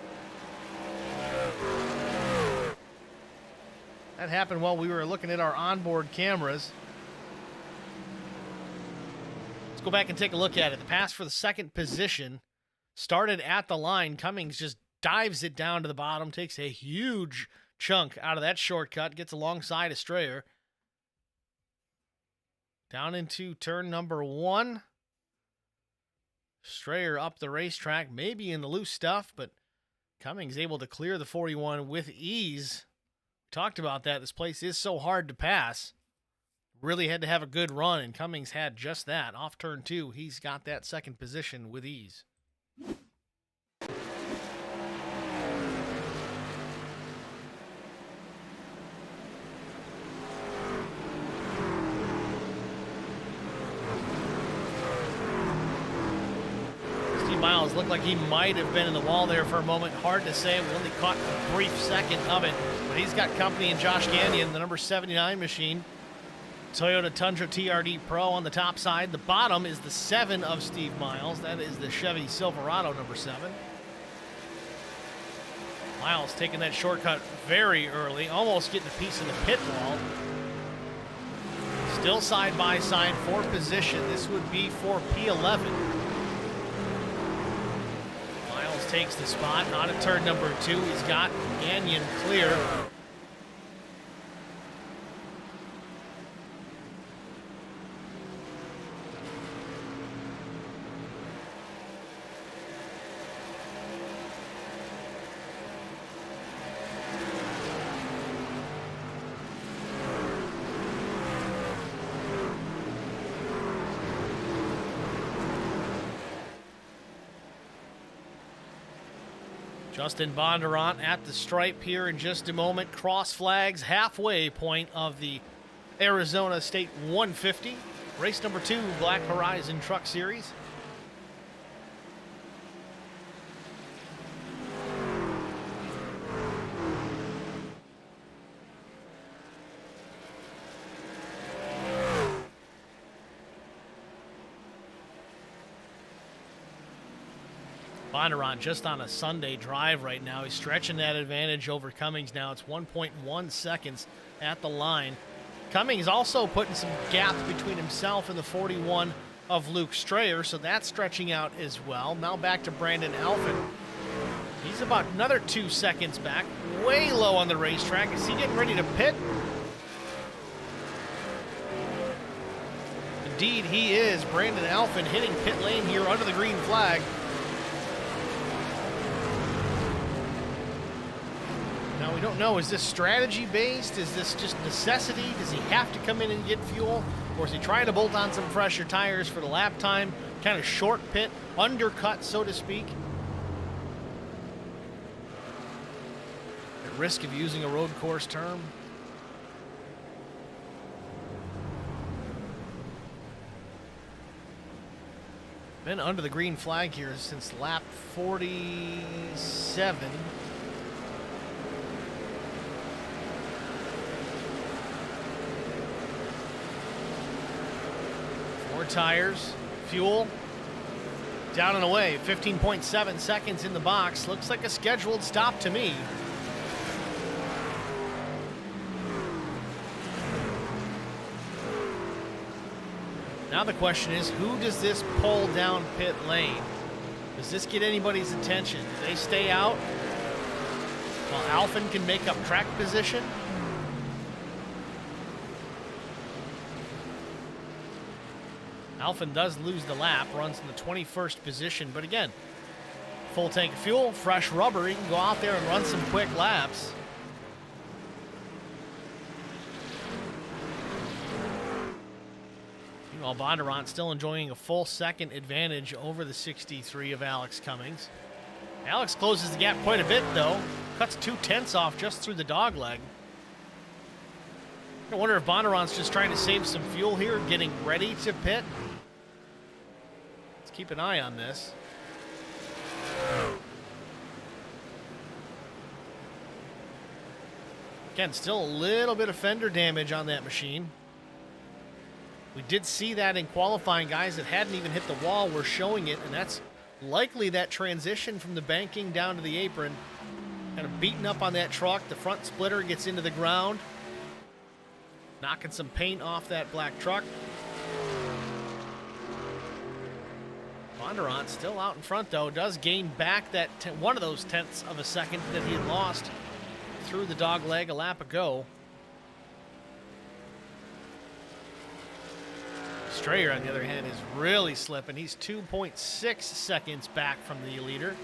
That happened while we were looking at our onboard cameras. Let's go back and take a look at it. The pass for the second position started at the line. Cummings just dives it down to the bottom, takes a huge chunk out of that shortcut, gets alongside of Strayer. Down into turn number 1. Strayer up the racetrack, maybe in the loose stuff, but Cummings able to clear the 41 with ease. We talked about that. This place is so hard to pass. Really had to have a good run, and Cummings had just that. Off turn 2, he's got that second position with ease. Miles looked like he might have been in the wall there for a moment. Hard to say. We only caught a brief second of it. But he's got company in Josh Gagnon, the number 79 machine. Toyota Tundra TRD Pro on the top side. The bottom is the 7 of Steve Miles. That is the Chevy Silverado number 7. Miles taking that shortcut very early, almost getting a piece of the pit wall. Still side by side for position. This would be for P11. Takes the spot on a turn number 2. He's got Gagnon clear. Justin Bondurant at the stripe here in just a moment. Cross flags, halfway point of the Arizona State 150. Race number 2, Black Horizon Truck Series. Bondurant just on a Sunday drive right now. He's stretching that advantage over Cummings now. It's 1.1 seconds at the line. Cummings also putting some gaps between himself and the 41 of Luke Strayer, so that's stretching out as well. Now back to Brandon Alphin. He's about another 2 seconds back. Way low on the racetrack. Is he getting ready to pit? Indeed, he is. Brandon Alphin hitting pit lane here under the green flag. Now, we don't know, is this strategy-based? Is this just necessity? Does he have to come in and get fuel? Or is he trying to bolt on some fresher tires for the lap time? Kind of short pit, undercut, so to speak. At risk of using a road course term. Been under the green flag here since lap 47. Tires, fuel, Down and away, 15.7 seconds in the box. Looks like a scheduled stop to me. Now the question is, who does this pull down pit lane? Does this get anybody's attention? Do they stay out while Alphen can make up track position? Alphen does lose the lap, runs in the 21st position, but again, full tank of fuel, fresh rubber, he can go out there and run some quick laps. Meanwhile, Bondurant still enjoying a full second advantage over the 63 of Alex Cummings. Alex closes the gap quite a bit, though. Cuts 2/10 off just through the dog leg. I wonder if Bondurant's just trying to save some fuel here, getting ready to pit. Let's keep an eye on this. Again, still a little bit of fender damage on that machine. We did see that in qualifying. Guys that hadn't even hit the wall were showing it, and that's likely that transition from the banking down to the apron. Kind of beating up on that truck. The front splitter gets into the ground, knocking some paint off that black truck. Bondurant still out in front, though. Does gain back that one of those tenths of a second that he had lost through the dog leg a lap ago. Strayer, on the other hand, is really slipping. He's 2.6 seconds back from the leader.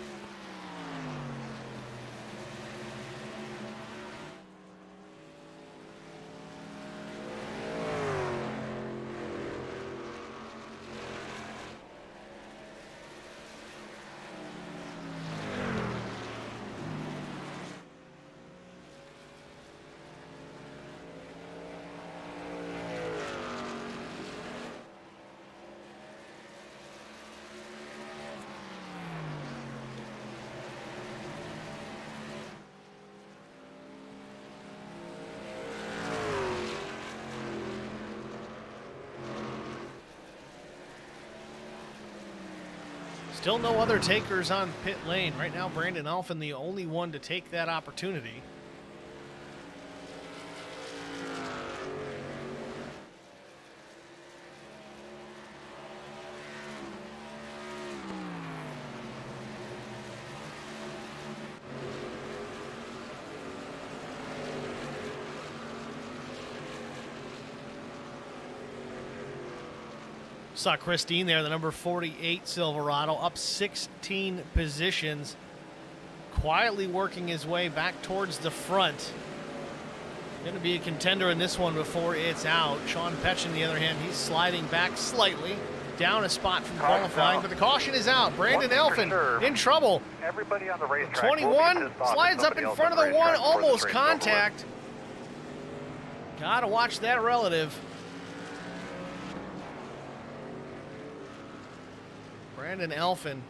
Still no other takers on pit lane. Right now, Brandon Alphen, the only one to take that opportunity. Saw Christine there, the number 48 Silverado, up 16 positions, quietly working his way back towards the front. Going to be a contender in this one before it's out. Sean Petch, on the other hand, he's sliding back slightly, down a spot from qualifying, but the caution is out. Brandon Alphen in trouble. Everybody on the racetrack. 21 slides up in front of the one, almost contact. Gotta watch that relative. Brandon Alphen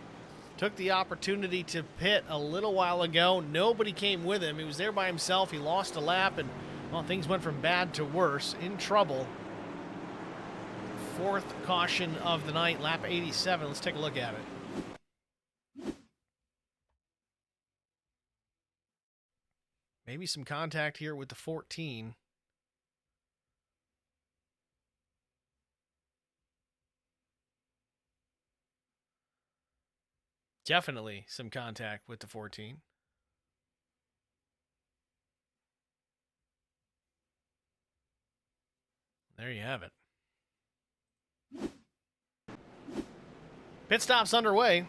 took the opportunity to pit a little while ago. Nobody came with him. He was there by himself. He lost a lap, and well, things went from bad to worse. In trouble. Fourth caution of the night, lap 87. Let's take a look at it. Maybe some contact here with the 14. Definitely some contact with the 14. There you have it. Pit stop's underway.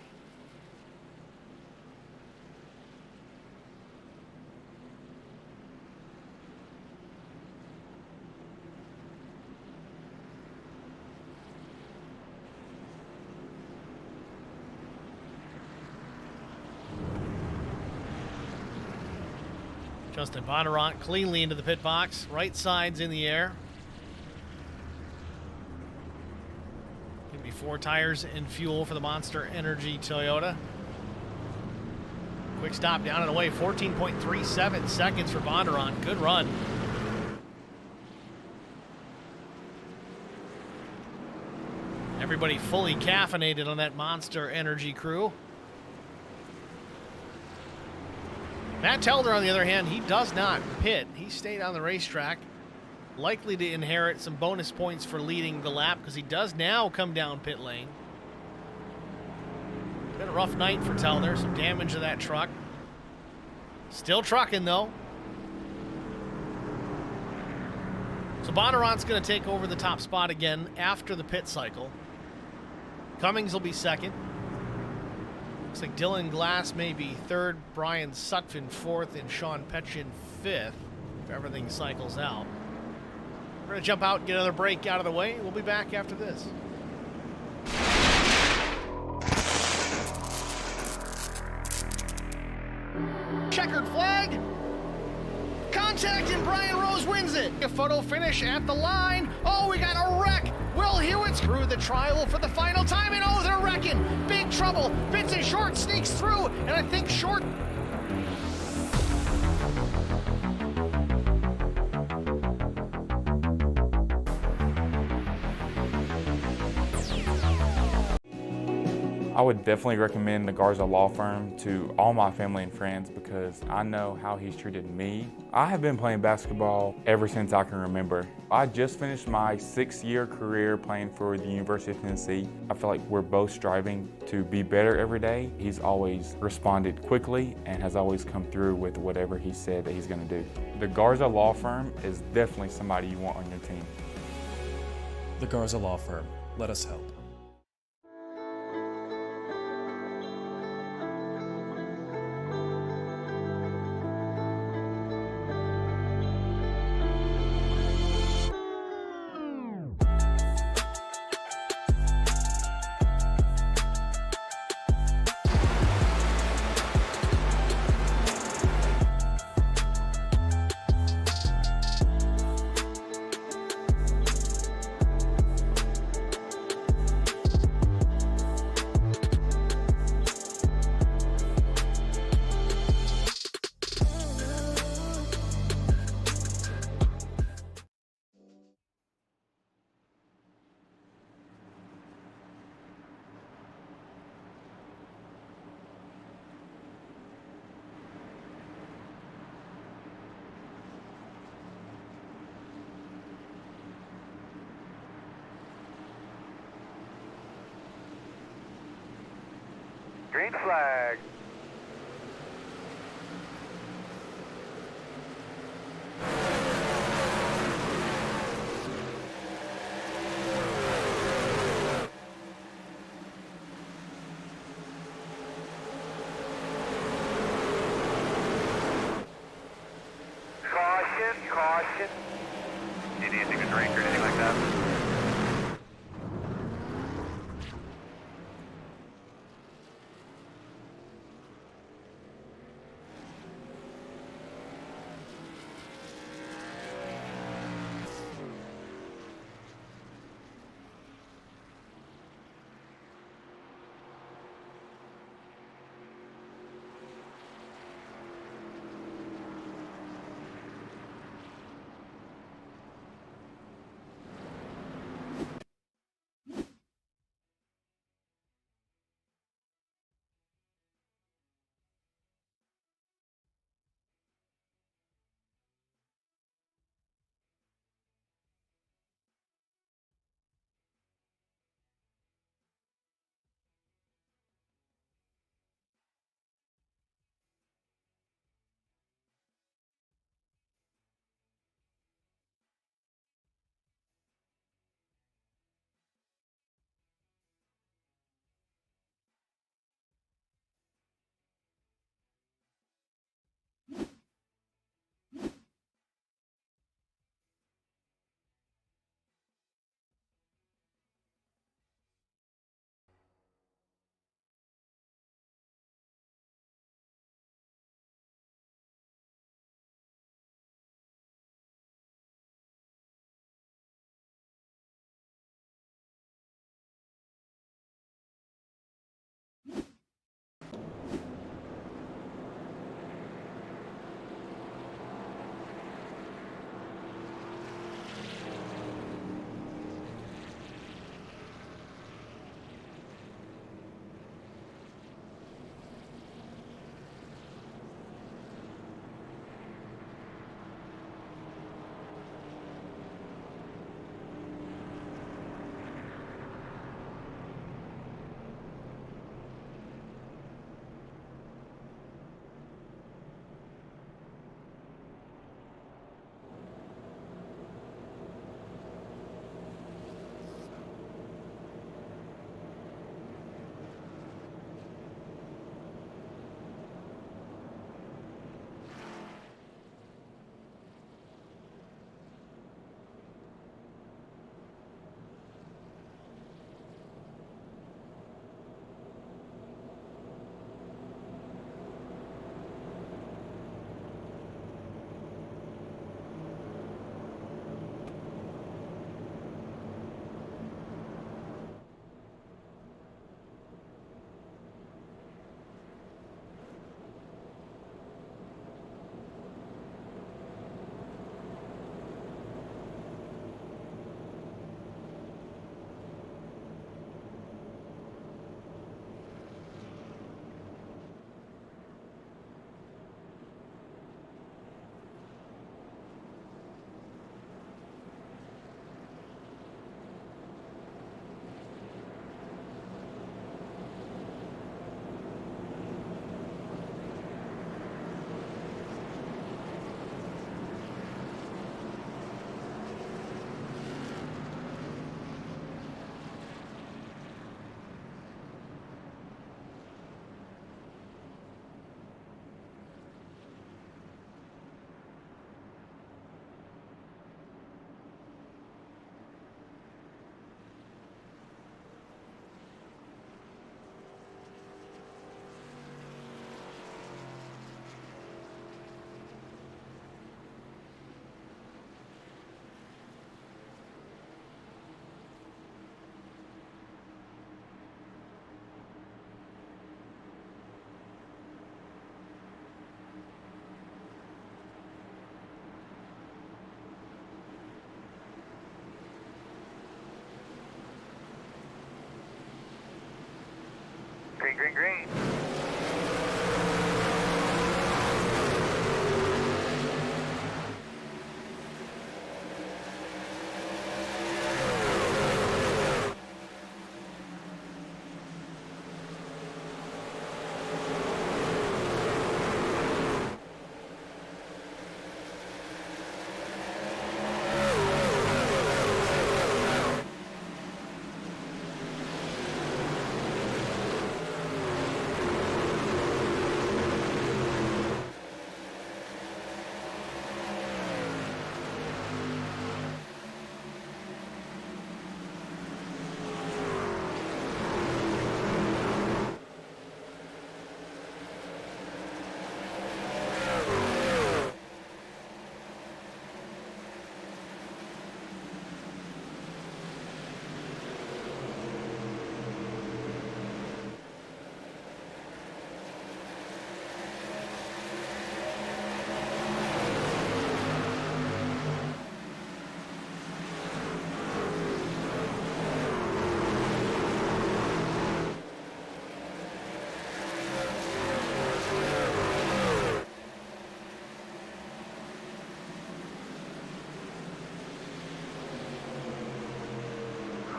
Justin Bondurant cleanly into the pit box. Right side's in the air. Gonna be 4 tires and fuel for the Monster Energy Toyota. Quick stop down and away. 14.37 seconds for Bondurant. Good run. Everybody fully caffeinated on that Monster Energy crew. Matt Telder, on the other hand, he does not pit. He stayed on the racetrack, likely to inherit some bonus points for leading the lap because he does now come down pit lane. Been a rough night for Telder, some damage to that truck. Still trucking though. So Bonnarant's going to take over the top spot again after the pit cycle. Cummings will be second. Looks like Dylan Glass may be third, Brian Sutphin fourth, and Sean Petchin fifth, if everything cycles out. We're going to jump out and get another break out of the way. We'll be back after this. Checkered flag. Contact and Brian Rose wins it. A photo finish at the line. Oh, we got a wreck. Will Hewitt's through the trial for the final time, and oh, they're wrecking. Big trouble. Vincent Short sneaks through, and I think Short... I would definitely recommend the Garza Law Firm to all my family and friends because I know how he's treated me. I have been playing basketball ever since I can remember. I just finished my 6-year career playing for the University of Tennessee. I feel like we're both striving to be better every day. He's always responded quickly and has always come through with whatever he said that he's going to do. The Garza Law Firm is definitely somebody you want on your team. The Garza Law Firm. Let us help. Green flag. Caution, caution. Do you need anything to drink or anything like that? Green, green, green.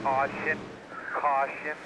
Caution, caution.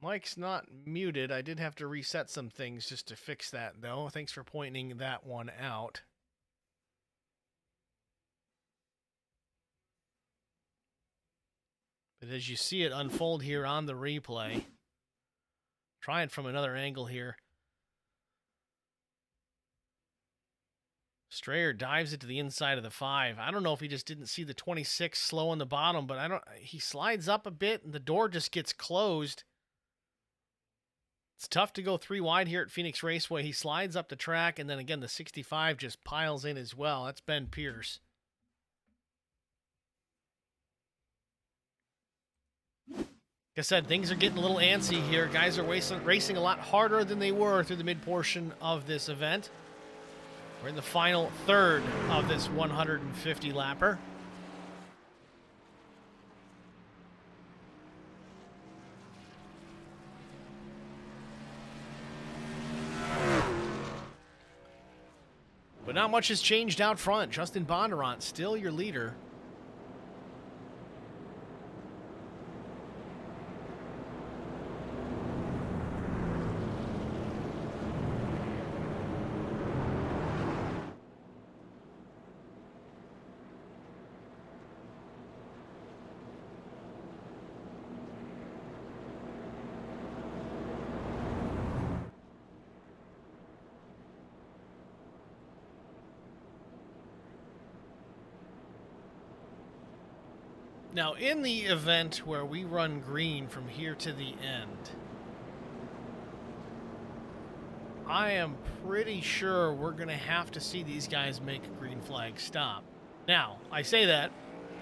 Mike's not muted. I did have to reset some things just to fix that, though. Thanks for pointing that one out. But as you see it unfold here on the replay, try it from another angle here. Strayer dives it to the inside of the 5. I don't know if he just didn't see the 26 slow on the bottom, but he slides up a bit and the door just gets closed. It's tough to go 3 wide here at Phoenix Raceway. He slides up the track, and then again, the 65 just piles in as well. That's Ben Pierce. Like I said, things are getting a little antsy here. Guys are racing a lot harder than they were through the mid-portion of this event. We're in the final third of this 150 lapper. But not much has changed out front. Justin Bondurant still your leader. Now, in the event where we run green from here to the end, I am pretty sure we're going to have to see these guys make a green flag stop. Now, I say that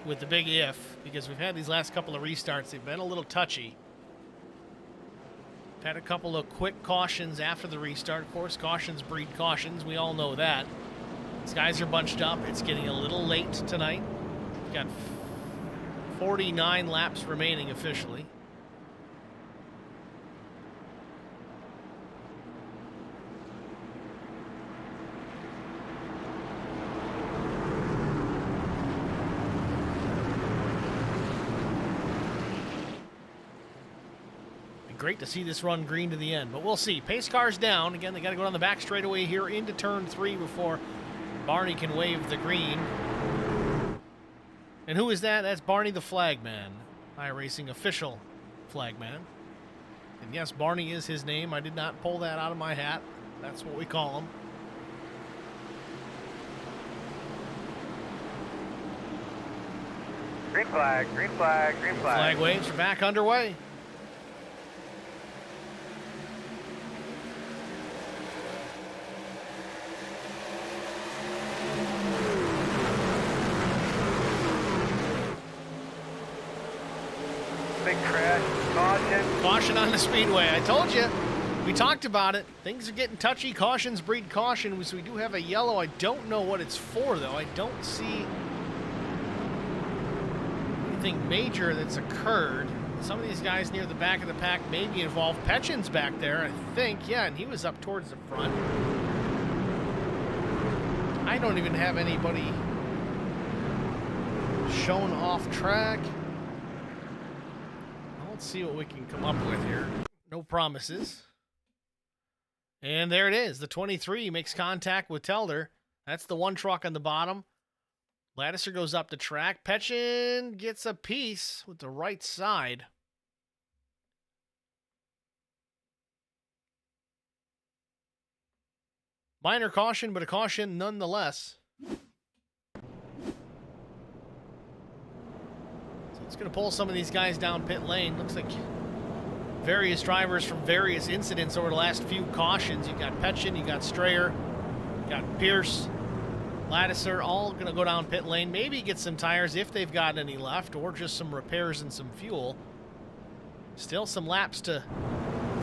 with the big if, because we've had these last couple of restarts. They've been a little touchy. We've had a couple of quick cautions after the restart. Of course, cautions breed cautions. We all know that. These guys are bunched up. It's getting a little late tonight. We've got 49 laps remaining officially. Great to see this run green to the end, but we'll see. Pace car's down. Again, they got to go down the back straightaway here into turn 3 before Barney can wave the green. And who is that? That's Barney the Flagman, iRacing official Flagman. And yes, Barney is his name. I did not pull that out of my hat. That's what we call him. Green flag, green flag, green flag. Flag waves are back underway. Big crash, caution. Caution on the speedway. I told you. We talked about it. Things are getting touchy. Cautions breed caution. So we do have a yellow. I don't know what it's for, though. I don't see anything major that's occurred. Some of these guys near the back of the pack may be involved. Petchin's back there, I think. Yeah, and he was up towards the front. I don't even have anybody shown off track. Let's see what we can come up with here. No promises. And there it is. The 23 makes contact with Telder. That's the one truck on the bottom. Lattiser goes up the track. Petchin gets a piece with the right side. Minor caution, but a caution nonetheless. It's going to pull some of these guys down pit lane. Looks like various drivers from various incidents over the last few cautions. You got Petchin, you got Strayer, you got Pierce, Lattiser, all going to go down pit lane. Maybe get some tires if they've got any left, or just some repairs and some fuel. Still some laps to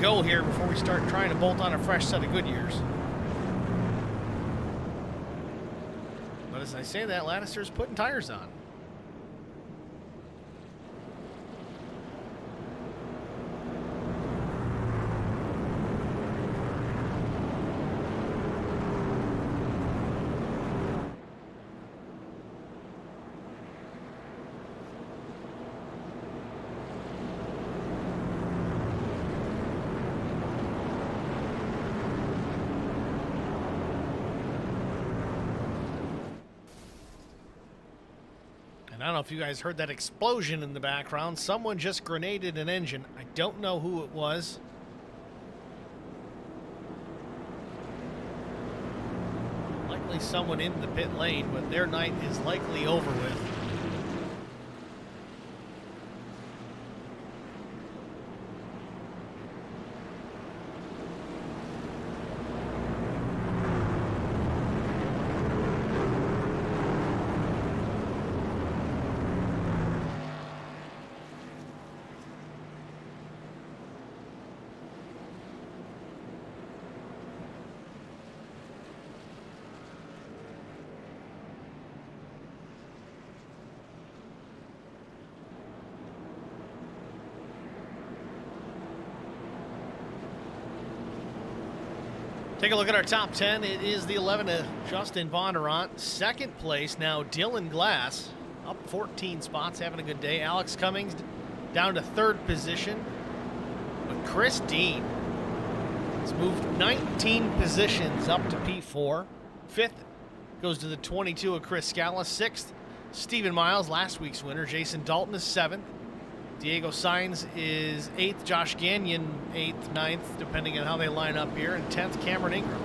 go here before we start trying to bolt on a fresh set of Goodyears. But as I say that, Lattiser's putting tires on. I don't know if you guys heard that explosion in the background. Someone just grenaded an engine. I don't know who it was. Likely someone in the pit lane, but their night is likely over with. Take a look at our top 10. It is the 11 to Justin Bondurant. Second place now, Dylan Glass, up 14 spots, having a good day. Alex Cummings down to third position. But Chris Dean has moved 19 positions up to P4. Fifth goes to the 22 of Chris Scala. Sixth, Stephen Miles, last week's winner. Jason Dalton is seventh. Diego Sainz is 8th, Josh Gagnon 8th, 9th, depending on how they line up here, and 10th, Cameron Ingram.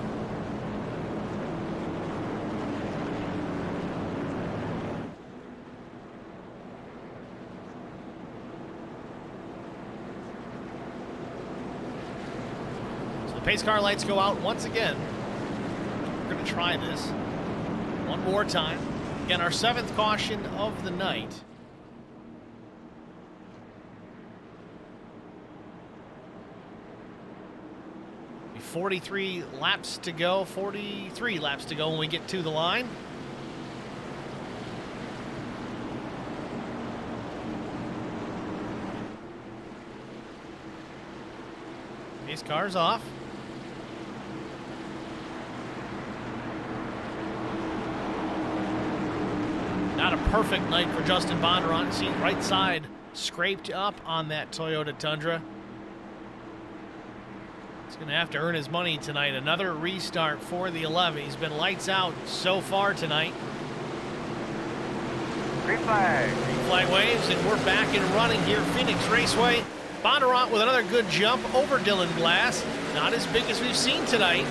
So the pace car lights go out once again. We're going to try this one more time. Again, our 7th caution of the night. 43 laps to go, 43 laps to go when we get to the line. Pace car's off. Not a perfect night for Justin Bondurant. See, right side scraped up on that Toyota Tundra. Going to have to earn his money tonight. Another restart for the 11. He's been lights out so far tonight. Green flag. Green flag waves, and we're back and running here. Phoenix Raceway. Bondurant with another good jump over Dylan Glass. Not as big as we've seen tonight.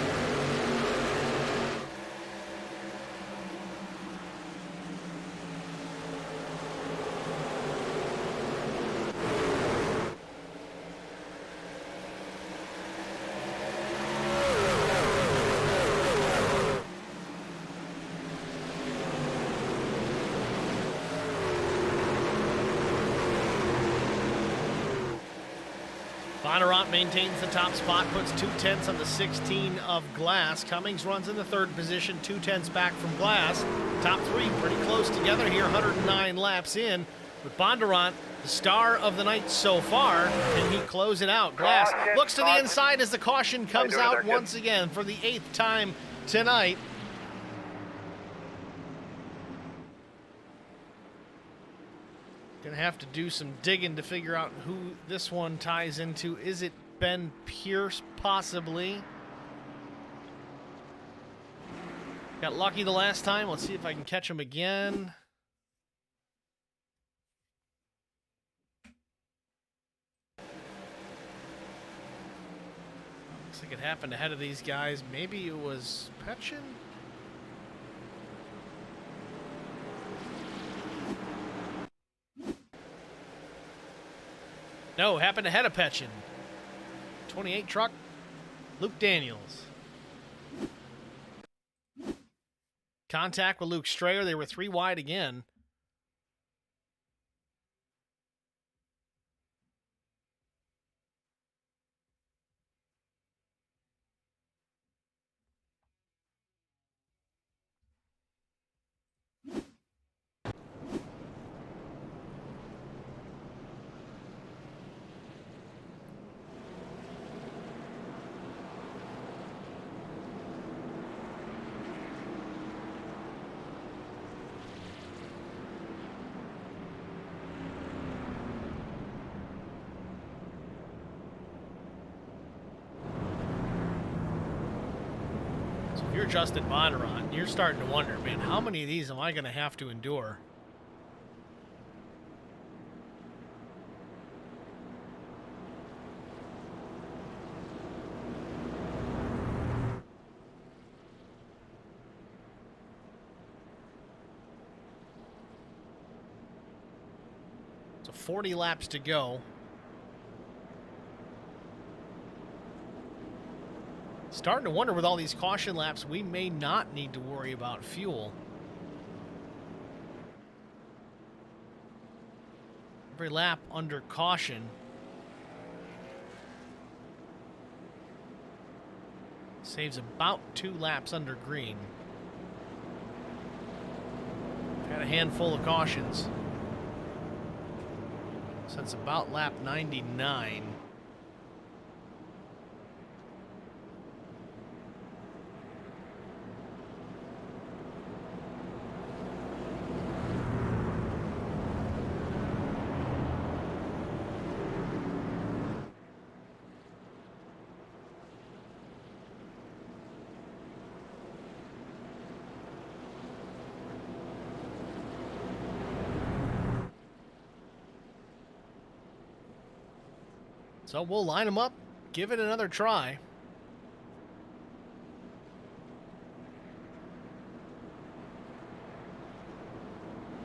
Bondurant maintains the top spot, puts 2/10 on the 16 of Glass. Cummings runs in the third position, 2/10 back from Glass. Top three pretty close together here, 109 laps in. But Bondurant, the star of the night so far, can he close it out? Glass looks to the inside as the caution comes out once again for the 8th time tonight. Gonna have to do some digging to figure out who this one ties into. Is it Ben Pierce, possibly? Got lucky the last time. Let's see if I can catch him again. Looks like it happened ahead of these guys. Maybe it was Petchin? No, happened ahead of Petchin. 28 truck, Luke Daniels. Contact with Luke Strayer. They were 3 wide again. If you're Justin Bondurant, you're starting to wonder, man, how many of these am I going to have to endure? So 40 laps to go. Starting to wonder with all these caution laps, we may not need to worry about fuel. Every lap under caution saves about 2 laps under green. Got a handful of cautions since about lap 99. So we'll line them up, give it another try.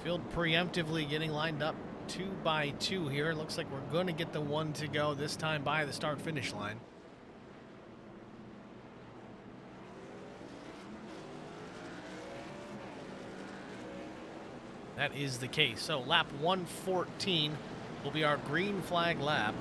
Field preemptively getting lined up 2 by 2 here. It looks like we're going to get the one to go this time by the start-finish line. That is the case. So lap 114 will be our green flag lap.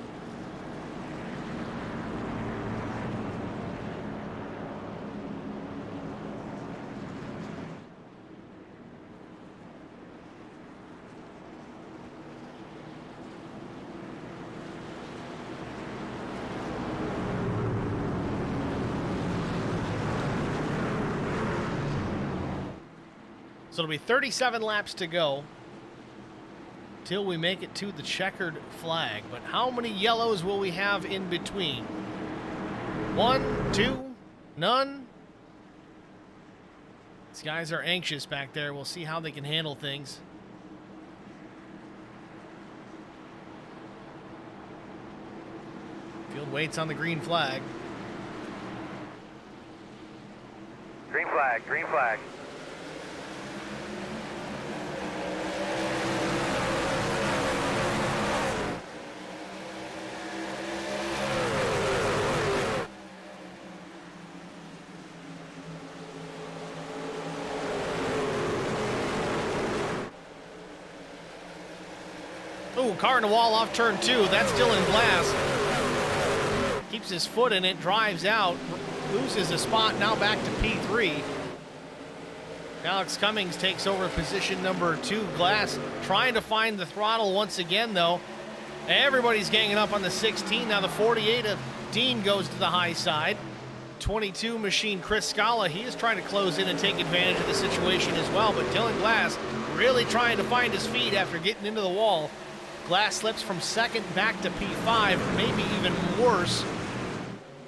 So it'll be 37 laps to go till we make it to the checkered flag. But how many yellows will we have in between? 1, 2, none. These guys are anxious back there. We'll see how they can handle things. Field waits on the green flag. Green flag, green flag. Ooh, car in the wall off turn 2. That's Dylan Glass. Keeps his foot in it, drives out, loses a spot, now back to P3. Alex Cummings takes over position number 2. Glass trying to find the throttle once again, though. Everybody's ganging up on the 16. Now the 48 of Dean goes to the high side. 22 machine Chris Scala, he is trying to close in and take advantage of the situation as well, but Dylan Glass really trying to find his feet after getting into the wall. Glass slips from 2nd back to P5, maybe even worse.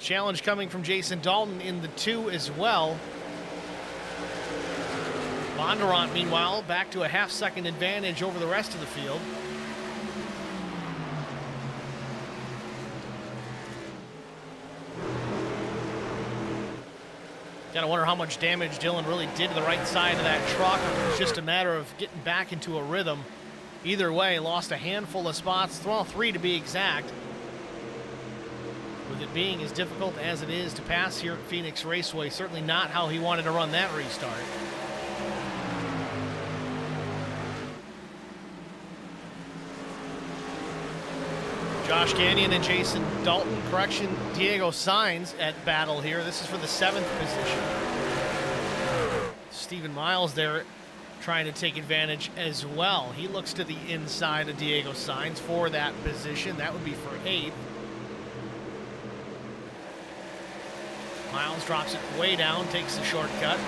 Challenge coming from Jason Dalton in the 2 as well. Bondurant, meanwhile, back to a half-second advantage over the rest of the field. Gotta wonder how much damage Dylan really did to the right side of that truck. It's just a matter of getting back into a rhythm. Either way, lost a handful of spots, well, 3 to be exact. With it being as difficult as it is to pass here at Phoenix Raceway, certainly not how he wanted to run that restart. Josh Gagnon and Jason Dalton, correction, Diego Sainz at battle here. This is for the 7th position. Stephen Miles there trying to take advantage as well. He looks to the inside of Diego Sainz for that position. That would be for 8th. Miles drops it way down, takes the shortcut.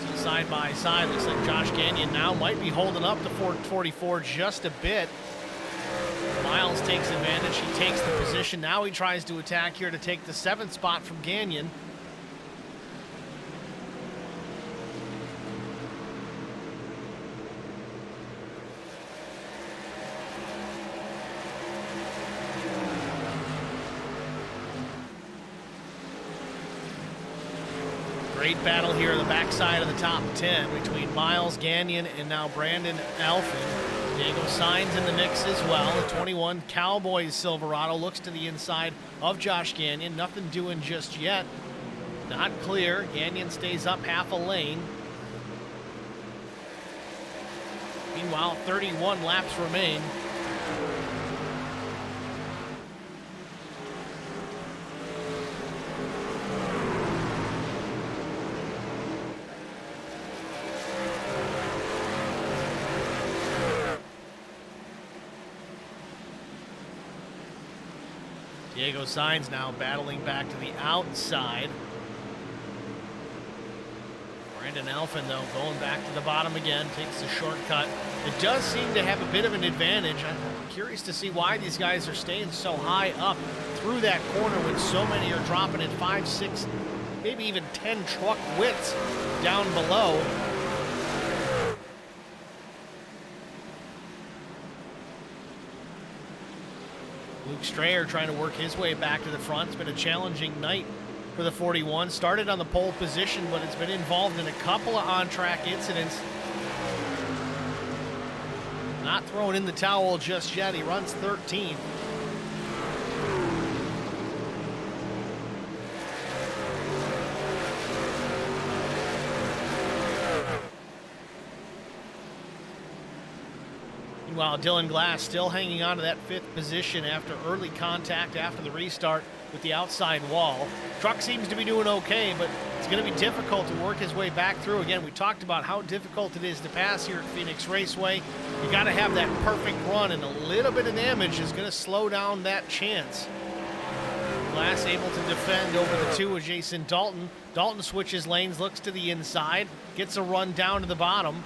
So side by side, looks like Josh Gagnon now might be holding up the 444 just a bit. Miles takes advantage, he takes the position. Now he tries to attack here to take the 7th spot from Gagnon. Great battle here on the backside of the top 10 between Miles, Gagnon, and now Brandon Alphin. Diego Sainz in the mix as well. The 21 Cowboys Silverado looks to the inside of Josh Gagnon. Nothing doing just yet. Not clear. Gagnon stays up half a lane. Meanwhile, 31 laps remain. Diego Sainz now battling back to the outside. Brandon Alphin, though, going back to the bottom again, takes the shortcut. It does seem to have a bit of an advantage. I'm curious to see why these guys are staying so high up through that corner when so many are dropping at 5, 6, maybe even 10 truck widths down below. Luke Strayer trying to work his way back to the front. It's been a challenging night for the 41. Started on the pole position, but it's been involved in a couple of on-track incidents. Not throwing in the towel just yet. He runs 13th. Meanwhile, Dylan Glass still hanging on to that 5th position after early contact after the restart with the outside wall. Truck seems to be doing okay, but it's going to be difficult to work his way back through. Again, we talked about how difficult it is to pass here at Phoenix Raceway. You got to have that perfect run, and a little bit of damage is going to slow down that chance. Glass able to defend over the 2 of Jason Dalton. Dalton switches lanes, looks to the inside, gets a run down to the bottom.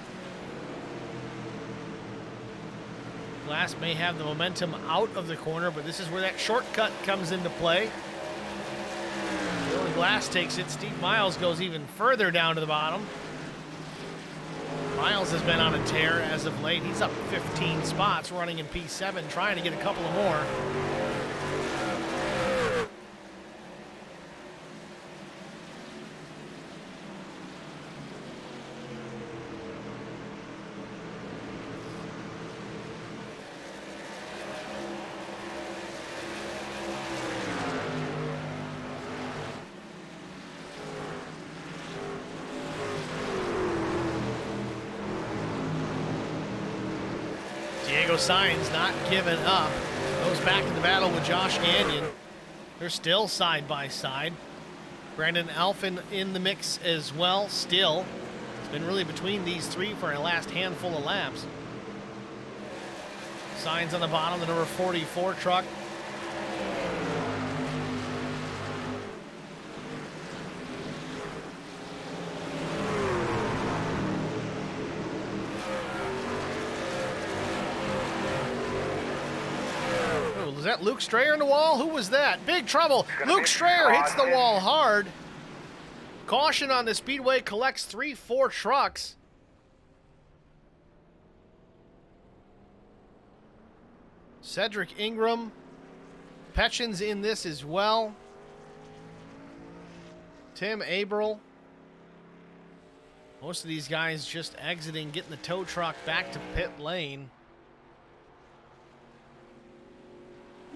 Glass may have the momentum out of the corner, but this is where that shortcut comes into play. Dylan Glass takes it. Steve Miles goes even further down to the bottom. Miles has been on a tear as of late. He's up 15 spots running in P7, trying to get a couple of more. Diego Sainz not giving up. Goes back in the battle with Josh Gagnon. They're still side by side. Brandon Alphin in the mix as well, still. It's been really between these three for a last handful of laps. Sainz on the bottom, the number 44 truck. Was that Luke Strayer in the wall? Who was that? Big trouble. Luke Strayer hits the wall hard. Caution on the speedway, collects 3-4 trucks. Cedric Ingram. Petchin's in this as well. Tim Abril. Most of these guys just exiting, getting the tow truck back to pit lane.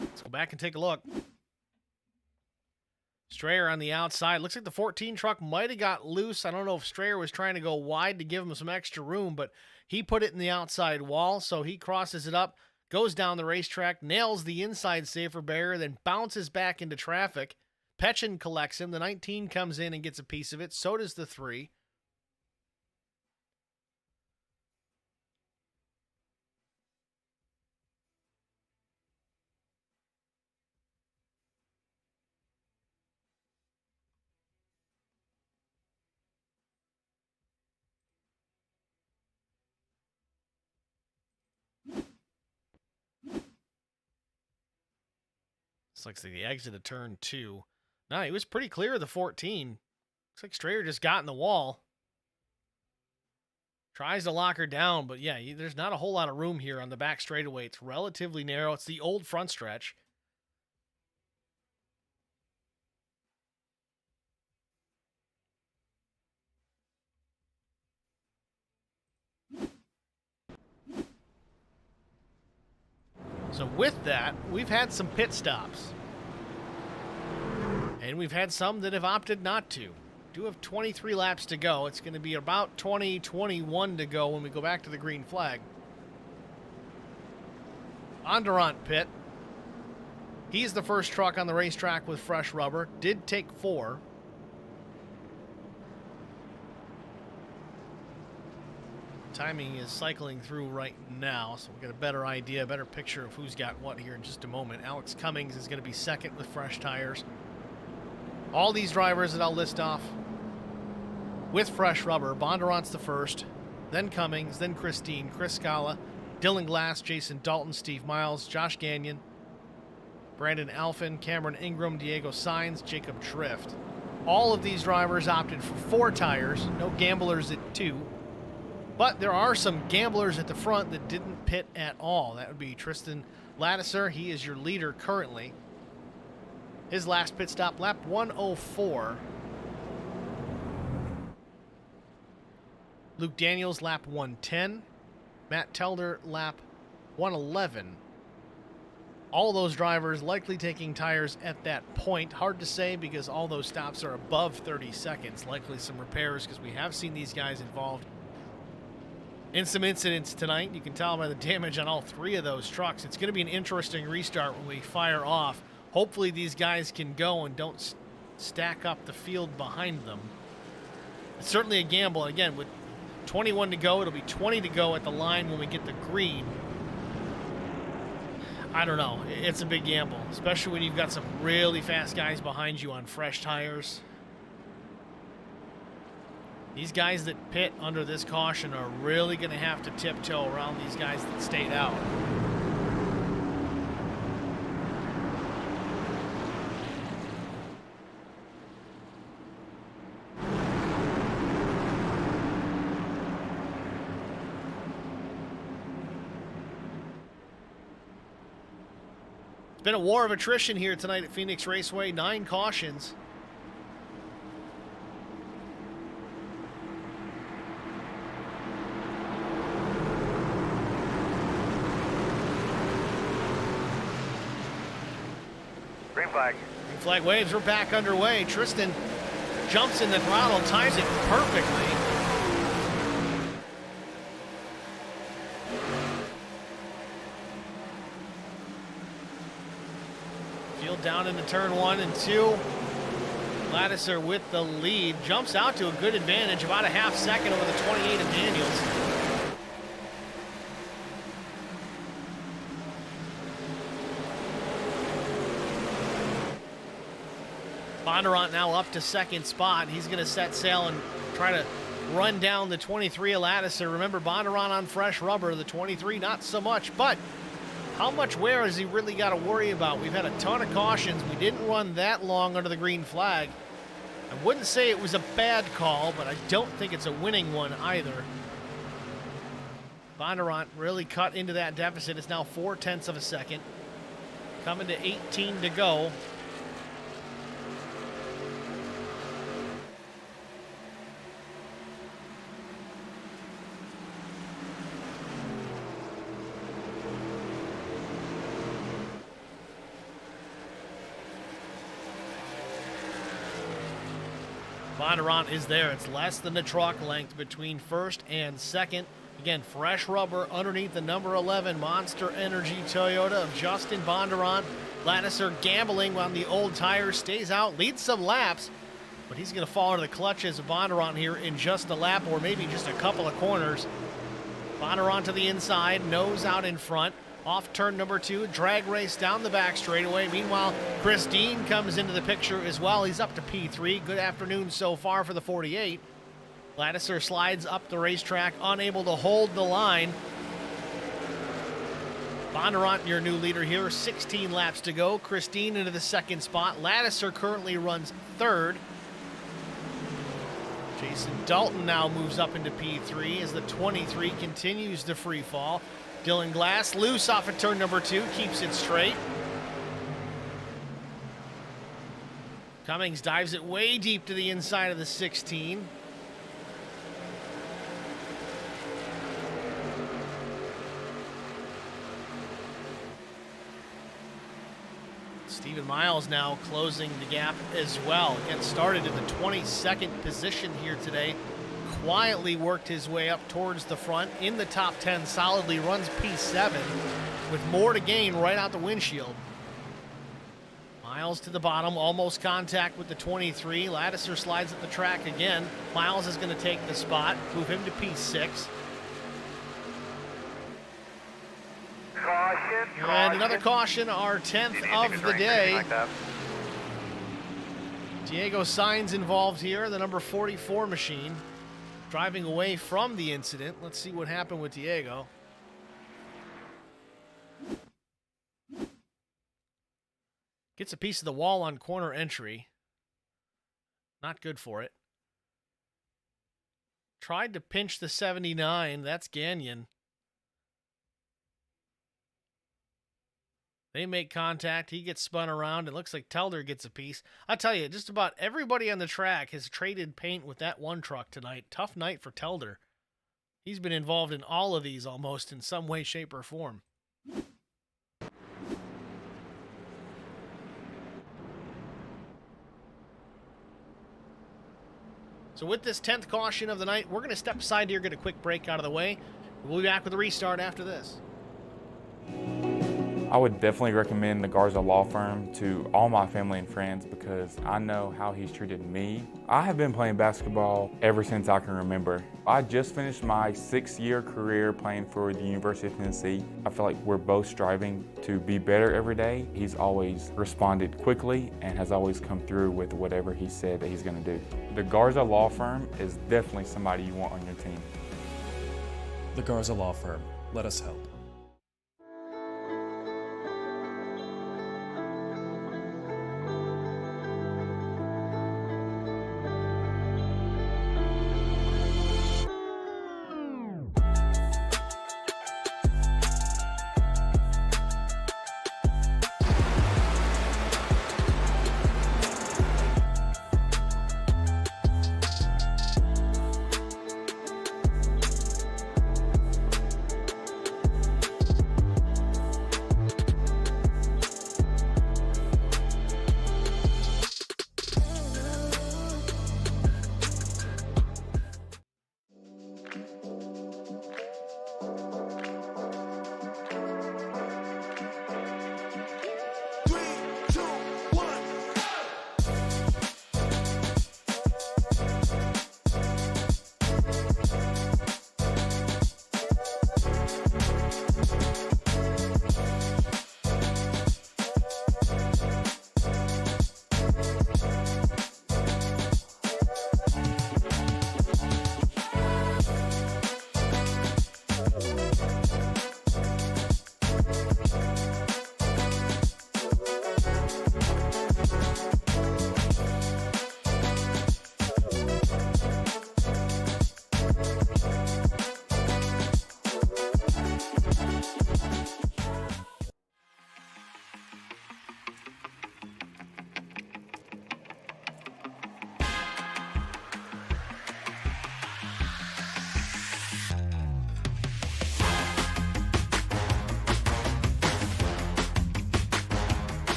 Let's go back and take a look. Strayer on the outside. Looks like the 14 truck might have got loose. I don't know if Strayer was trying to go wide to give him some extra room, but he put it in the outside wall, so he crosses it up, goes down the racetrack, nails the inside safer barrier, then bounces back into traffic. Petchin collects him. The 19 comes in and gets a piece of it. So does the 3. Looks like the exit of turn 2. No, he was pretty clear of the 14. Looks like Strayer just got in the wall. Tries to lock her down, but yeah, there's not a whole lot of room here on the back straightaway. It's relatively narrow. It's the old front stretch. So with that, we've had some pit stops. And we've had some that have opted not to. Do have 23 laps to go. It's going to be about 21 to go when we go back to the green flag. Bondurant pit. He's the first truck on the racetrack with fresh rubber. Did take 4. Timing is cycling through right now, so we'll get a better idea, a better picture of who's got what here in just a moment. Alex Cummings is going to be second with fresh tires. All these drivers that I'll list off with fresh rubber. Bondurant's the first, then Cummings, then Christine, Chris Scala, Dylan Glass, Jason Dalton, Steve Miles, Josh Gagnon, Brandon Alphin, Cameron Ingram, Diego Sainz, Jacob Drift. All of these drivers opted for 4 tires, no gamblers at 2. But there are some gamblers at the front that didn't pit at all. That would be Tristan Lattiser. He is your leader currently. His last pit stop, lap 104. Luke Daniels, lap 110. Matt Telder, lap 111. All those drivers likely taking tires at that point. Hard to say because all those stops are above 30 seconds. Likely some repairs because we have seen these guys involved in some incidents tonight. You can tell by the damage on all 3 of those trucks. It's going to be an interesting restart when we fire off. Hopefully these guys can go and don't stack up the field behind them. It's certainly a gamble. And again, with 21 to go, it'll be 20 to go at the line when we get the green. I don't know. It's a big gamble, especially when you've got some really fast guys behind you on fresh tires. These guys that pit under this caution are really going to have to tiptoe around these guys that stayed out. It's been a war of attrition here tonight at Phoenix Raceway. 9 cautions. Green flag. Green flag waves. We're back underway. Tristan jumps in the throttle, times it perfectly. Field down into turn 1 and 2. Lattiser with the lead. Jumps out to a good advantage, about a half second over the 28 of Daniels. Bondurant now up to second spot. He's going to set sail and try to run down the 23 of Lattiser. Remember, Bondurant on fresh rubber, the 23 not so much, but how much wear has he really got to worry about? We've had a ton of cautions. We didn't run that long under the green flag. I wouldn't say it was a bad call, but I don't think it's a winning one either. Bondurant really cut into that deficit. It's now 0.4 of a second. Coming to 18 to go. Bondurant is there. It's less than the truck length between first and second. Again, fresh rubber underneath the number 11 Monster Energy Toyota of Justin Bondurant. Lattiser gambling on the old tires, stays out, leads some laps, but he's going to fall into the clutches of Bondurant here in just a lap or maybe just a couple of corners. Bondurant to the inside, nose out in front. Off turn number 2, drag race down the back straightaway. Meanwhile, Chris Dean comes into the picture as well. He's up to P3. Good afternoon so far for the 48. Lattiser slides up the racetrack, unable to hold the line. Bondurant, your new leader here, 16 laps to go. Chris Dean into the second spot. Lattiser currently runs third. Jason Dalton now moves up into P3 as the 23 continues to free fall. Dylan Glass loose off of turn number 2, keeps it straight. Cummings dives it way deep to the inside of the 16. Stephen Miles now closing the gap as well. Gets started in the 22nd position here today. Quietly worked his way up towards the front in the top 10 solidly, runs P7 with more to gain right out the windshield. Miles to the bottom, almost contact with the 23. Lattiser slides at the track again. Miles is going to take the spot, move him to P6. Caution. And another caution, our 10th of the day. Like that. Diego Sainz involved here, the number 44 machine. Driving away from the incident. Let's see what happened with Diego. Gets a piece of the wall on corner entry. Not good for it. Tried to pinch the 79. That's Gagnon. They make contact. He gets spun around. It looks like Telder gets a piece. I tell you, just about everybody on the track has traded paint with that one truck tonight. Tough night for Telder. He's been involved in all of these almost in some way, shape, or form. So with this 10th caution of the night, we're going to step aside here, get a quick break out of the way. We'll be back with a restart after this. I would definitely recommend the Garza Law Firm to all my family and friends because I know how he's treated me. I have been playing basketball ever since I can remember. I just finished my 6-year career playing for the University of Tennessee. I feel like we're both striving to be better every day. He's always responded quickly and has always come through with whatever he said that he's going to do. The Garza Law Firm is definitely somebody you want on your team. The Garza Law Firm. Let us help.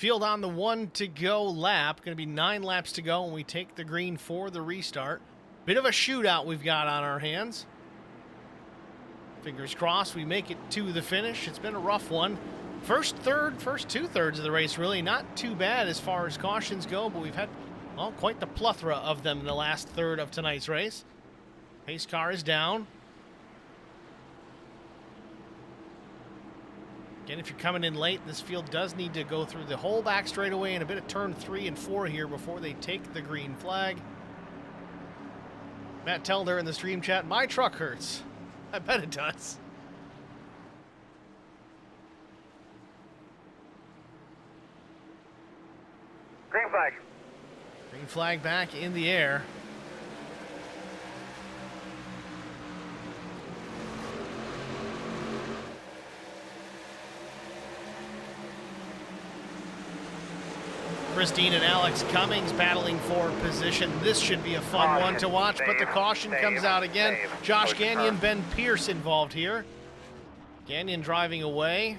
Field on the 1 to go lap. Going to be 9 laps to go when we take the green for the restart. Bit of a shootout we've got on our hands. Fingers crossed we make it to the finish. It's been a rough one. First 2/3 of the race, really not too bad as far as cautions go, but we've had, well, quite the plethora of them in the last third of tonight's race. Pace car is down. Again, if you're coming in late, this field does need to go through the whole back straightaway and a bit of turn 3 and 4 here before they take the green flag. Matt Telder in the stream chat, my truck hurts. I bet it does. Green flag. Green flag back in the air. Christine and Alex Cummings battling for position. This should be a fun one to watch, but the caution comes out again. Josh Gagnon, Ben Pierce involved here. Gagnon driving away.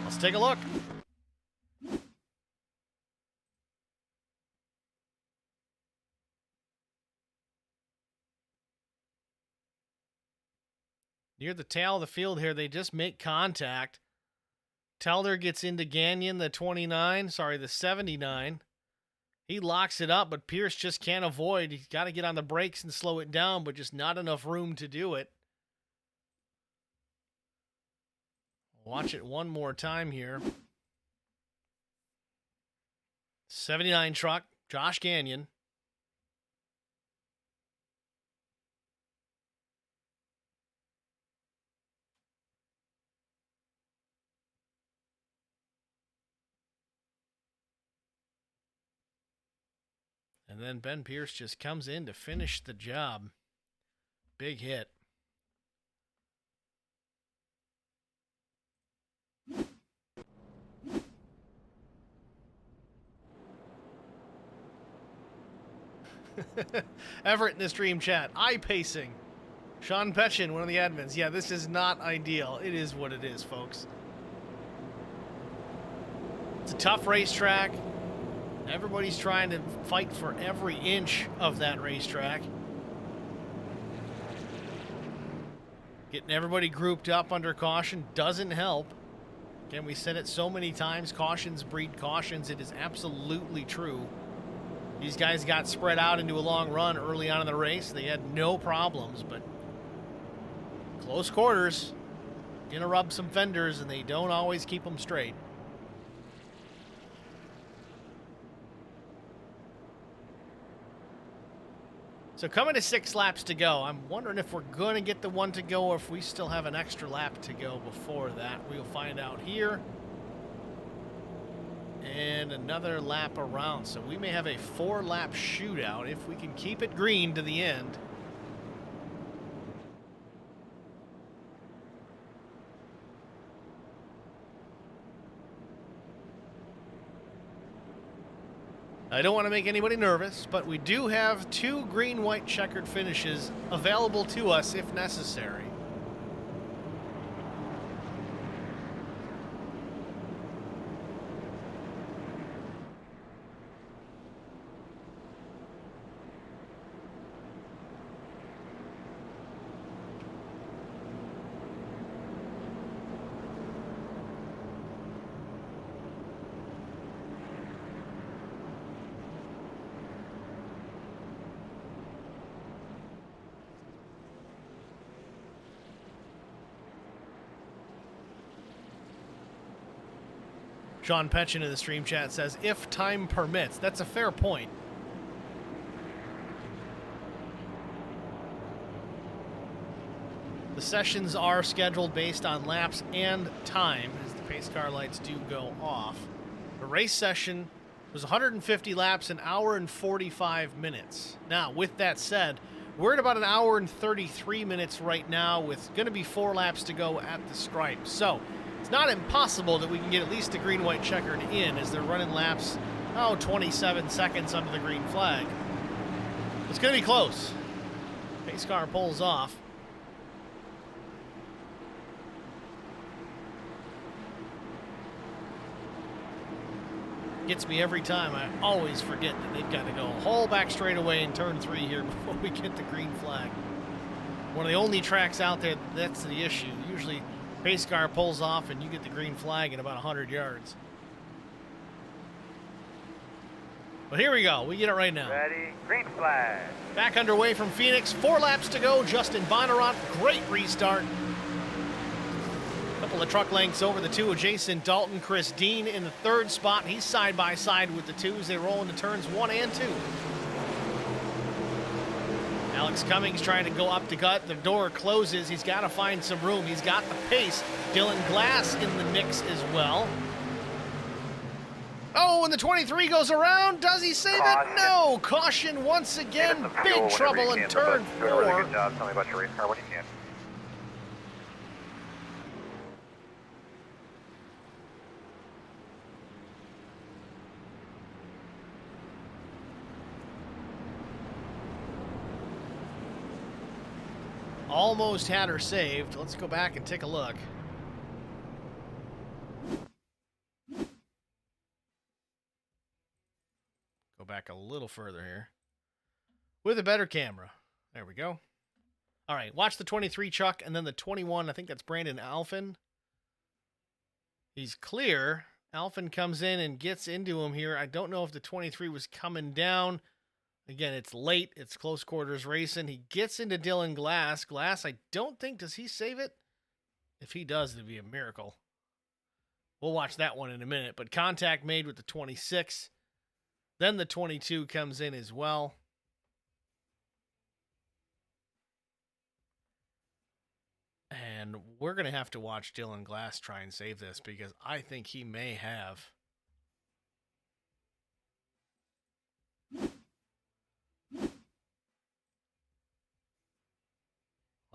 Let's take a look. Near the tail of the field here, they just make contact. Telder gets into Gagnon, the 79. He locks it up, but Pierce just can't avoid. He's got to get on the brakes and slow it down, but just not enough room to do it. Watch it one more time here. 79 truck, Josh Gagnon. And then Ben Pierce just comes in to finish the job. Big hit. Everett in the stream chat. Eye pacing. Sean Petchin, one of the admins. Yeah, this is not ideal. It is what it is, folks. It's a tough racetrack. Everybody's trying to fight for every inch of that racetrack. Getting everybody grouped up under caution doesn't help. Again, we said it so many times, cautions breed cautions. It is absolutely true. These guys got spread out into a long run early on in the race. They had no problems, but close quarters, gonna rub some fenders, and they don't always keep them straight. So coming to 6 laps to go, I'm wondering if we're going to get the 1 to go or if we still have an extra lap to go before that. We'll find out here. And another lap around. So we may have a 4-lap shootout if we can keep it green to the end. I don't want to make anybody nervous, but we do have 2 green-white checkered finishes available to us if necessary. Sean Petchin in the stream chat says, if time permits. That's a fair point. The sessions are scheduled based on laps and time, as the pace car lights do go off. The race session was 150 laps, an hour and 45 minutes. Now, with that said, we're at about an hour and 33 minutes right now, with going to be 4 laps to go at the stripe. So it's not impossible that we can get at least the green-white checkered in, as they're running laps Oh, 27 seconds under the green flag. It's going to be close. Pace car pulls off. Gets me every time. I always forget that they've got to go whole back straightaway in turn 3 here before we get the green flag. One of the only tracks out there that's the issue. Usually pace car pulls off and you get the green flag in about 100 yards. But here we go. We get it right now. Ready, green flag. Back underway from Phoenix. 4 laps to go. Justin Bonnarott, great restart. Couple of truck lengths over the 2 of Jason Dalton. Chris Dean in the 3rd spot. He's side by side with the 2s. They roll into turns 1 and 2. Alex Cummings trying to go up the gut. The door closes. He's got to find some room. He's got the pace. Dylan Glass in the mix as well. Oh, and the 23 goes around. Does he save it? No. Caution once again. Big trouble in turn 4. Good job. Tell me about your race car when you can. Almost had her saved. Let's go back and take a look. Go back a little further here. With a better camera. There we go. All right, watch the 23 Chuck and then the 21. I think that's Brandon Alphin. He's clear. Alphin comes in and gets into him here. I don't know if the 23 was coming down. Again, it's late. It's close quarters racing. He gets into Dylan Glass. Glass, I don't think, does he save it? If he does, it'd be a miracle. We'll watch that one in a minute. But contact made with the 26. Then the 22 comes in as well. And we're going to have to watch Dylan Glass try and save this because I think he may have.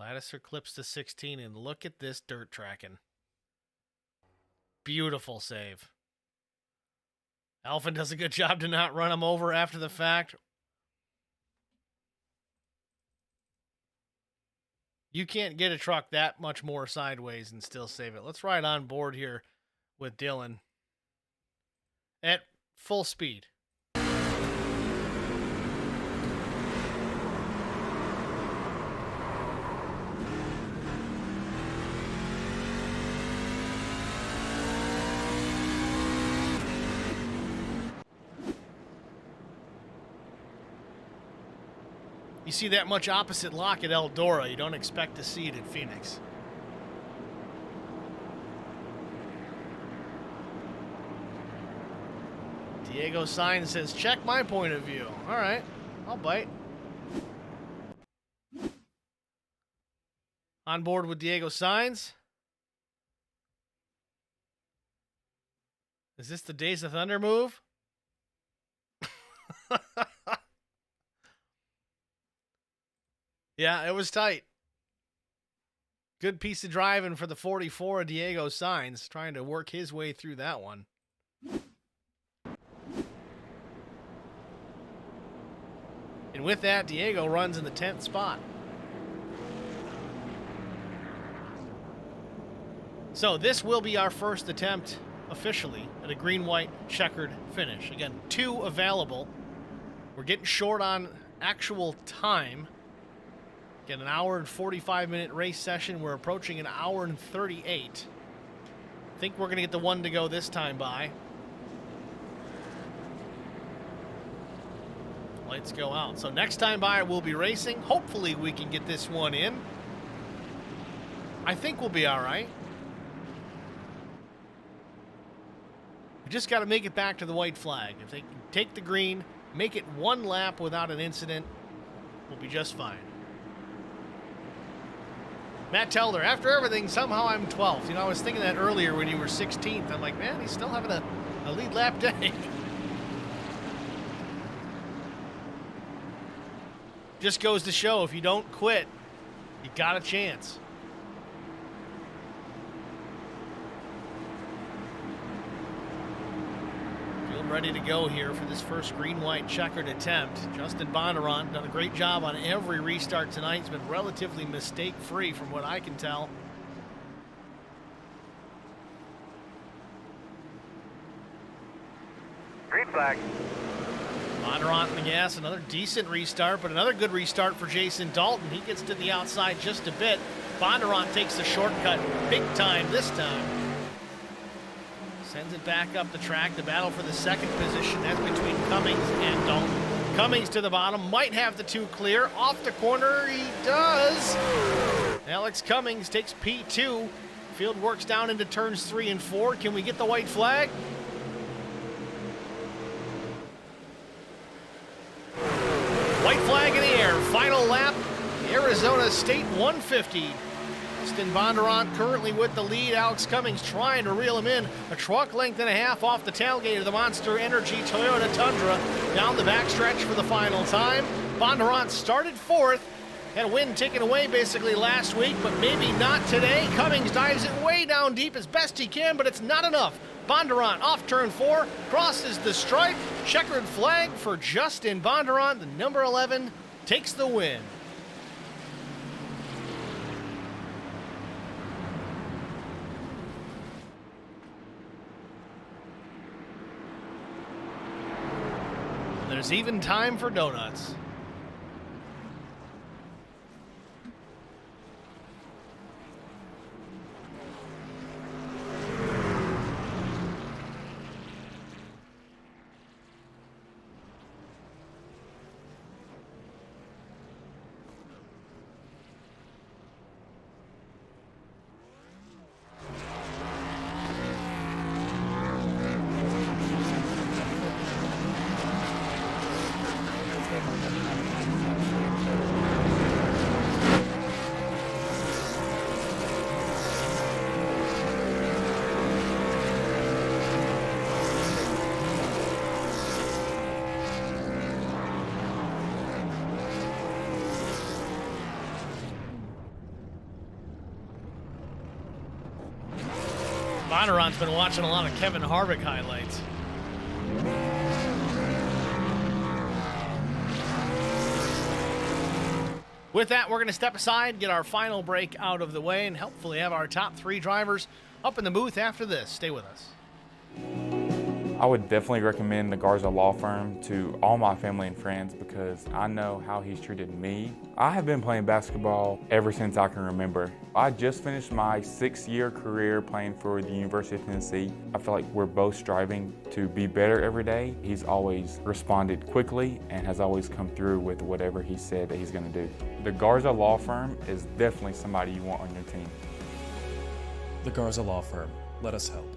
Lattiser clips to 16, and look at this dirt tracking. Beautiful save. Alphin does a good job to not run him over after the fact. You can't get a truck that much more sideways and still save it. Let's ride on board here with Dylan at full speed. You see that much opposite lock at Eldora. You don't expect to see it at Phoenix. Diego Sainz says, check my point of view. All right, I'll bite. On board with Diego Sainz. Is this the Days of Thunder move? Yeah, it was tight. Good piece of driving for the 44 of Diego Sainz, trying to work his way through that one. And with that, Diego runs in the 10th spot. So this will be our first attempt officially at a green-white checkered finish. Again, 2 available. We're getting short on actual time. Get an hour and 45-minute race session. We're approaching an hour and 38. I think we're going to get the one to go this time by. Lights go out. So next time by, we'll be racing. Hopefully we can get this one in. I think we'll be all right. We just got to make it back to the white flag. If they can take the green, make it 1 lap without an incident, we'll be just fine. Matt Telder, after everything, somehow I'm 12th. You know, I was thinking that earlier when you were 16th. I'm like, man, he's still having a lead lap day. Just goes to show, if you don't quit, you got a chance. ready to go here for this first green-white checkered attempt. Justin Bondurant done a great job on every restart tonight. He's been relatively mistake-free from what I can tell. Green flag. Bondurant on the gas, another decent restart, but another good restart for Jason Dalton. He gets to the outside just a bit. Bondurant takes the shortcut big time this time. Sends it back up the track. The battle for the second position, that's between Cummings and Dalton. Cummings to the bottom, might have the two clear. Off the corner, he does. Alex Cummings takes P2. Field works down into turns 3 and 4. Can we get the white flag? White flag in the air. Final lap, Arizona State 150. Justin Bondurant currently with the lead. Alex Cummings trying to reel him in. A truck length and a half off the tailgate of the Monster Energy Toyota Tundra. Down the backstretch for the final time. Bondurant started 4th. Had a win taken away basically last week, but maybe not today. Cummings dives it way down deep as best he can, but it's not enough. Bondurant off turn 4, crosses the stripe. Checkered flag for Justin Bondurant. The number 11 takes the win. There's even time for donuts. Bondurant's been watching a lot of Kevin Harvick highlights. With that, we're going to step aside, get our final break out of the way, and hopefully have our top 3 drivers up in the booth after this. Stay with us. I would definitely recommend the Garza Law Firm to all my family and friends because I know how he's treated me. I have been playing basketball ever since I can remember. I just finished my 6-year career playing for the University of Tennessee. I feel like we're both striving to be better every day. He's always responded quickly and has always come through with whatever he said that he's going to do. The Garza Law Firm is definitely somebody you want on your team. The Garza Law Firm. Let us help.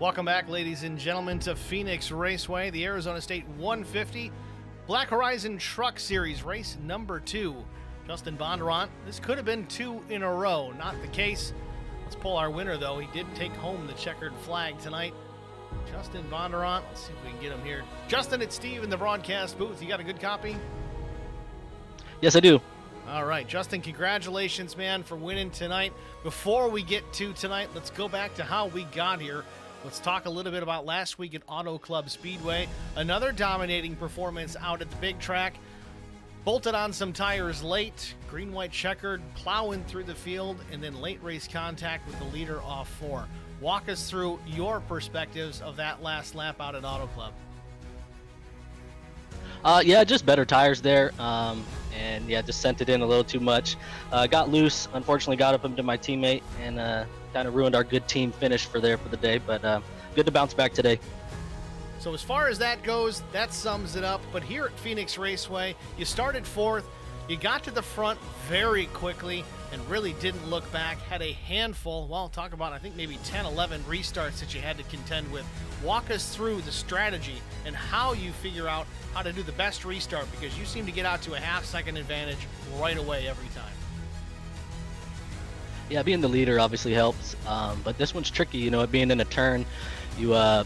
Welcome back, ladies and gentlemen, to Phoenix Raceway, the Arizona State 150 Black Horizon Truck Series, race number 2. Justin Bondurant, this could have been 2 in a row. Not the case. Let's pull our winner, though. He did take home the checkered flag tonight. Justin Bondurant, let's see if we can get him here. Justin, it's Steve in the broadcast booth. You got a good copy? Yes, I do. All right, Justin, congratulations, man, for winning tonight. Before we get to tonight, let's go back to how we got here. Let's talk a little bit about last week at Auto Club Speedway. Another dominating performance out at the big track. Bolted on some tires late, green-white checkered, plowing through the field, and then late race contact with the leader off 4. Walk us through your perspectives of that last lap out at Auto Club. Yeah, just better tires there, and yeah, just sent it in a little too much. Got loose, unfortunately got up into my teammate, and kind of ruined our good team finish for the day, but good to bounce back today. So as far as that goes, that sums it up. But here at Phoenix Raceway, you started 4th, you got to the front very quickly and really didn't look back. Had a handful, well, talk about I think maybe 10, 11 restarts that you had to contend with. Walk us through the strategy and how you figure out how to do the best restart, because you seem to get out to a half-second advantage right away every time. Yeah, being the leader obviously helps, but this one's tricky. You know, being in a turn, you know,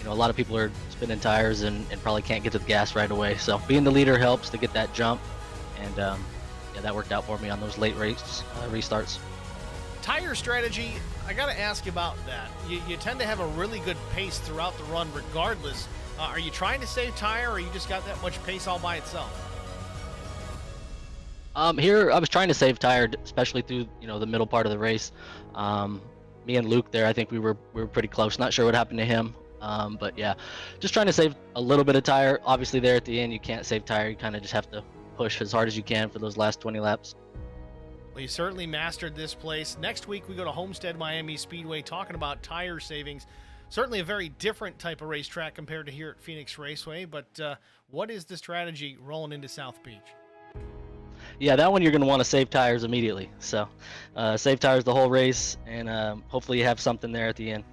a lot of people are spinning tires and probably can't get to the gas right away. So being the leader helps to get that jump, and yeah, that worked out for me on those late race restarts. Tire strategy, I got to ask you about that. You tend to have a really good pace throughout the run regardless. Are you trying to save tire, or you just got that much pace all by itself? Here I was trying to save tire, especially through, you know, the middle part of the race. Me and Luke there, I think we were pretty close. Not sure what happened to him, but yeah, just trying to save a little bit of tire. Obviously there at the end you can't save tire. You kind of just have to push as hard as you can for those last 20 laps. Well, you certainly mastered this place. Next week we go to Homestead Miami Speedway talking about tire savings. Certainly a very different type of racetrack compared to here at Phoenix Raceway, but what is the strategy rolling into South Beach? Yeah, that one you're going to want to save tires immediately. So save tires the whole race, and hopefully you have something there at the end.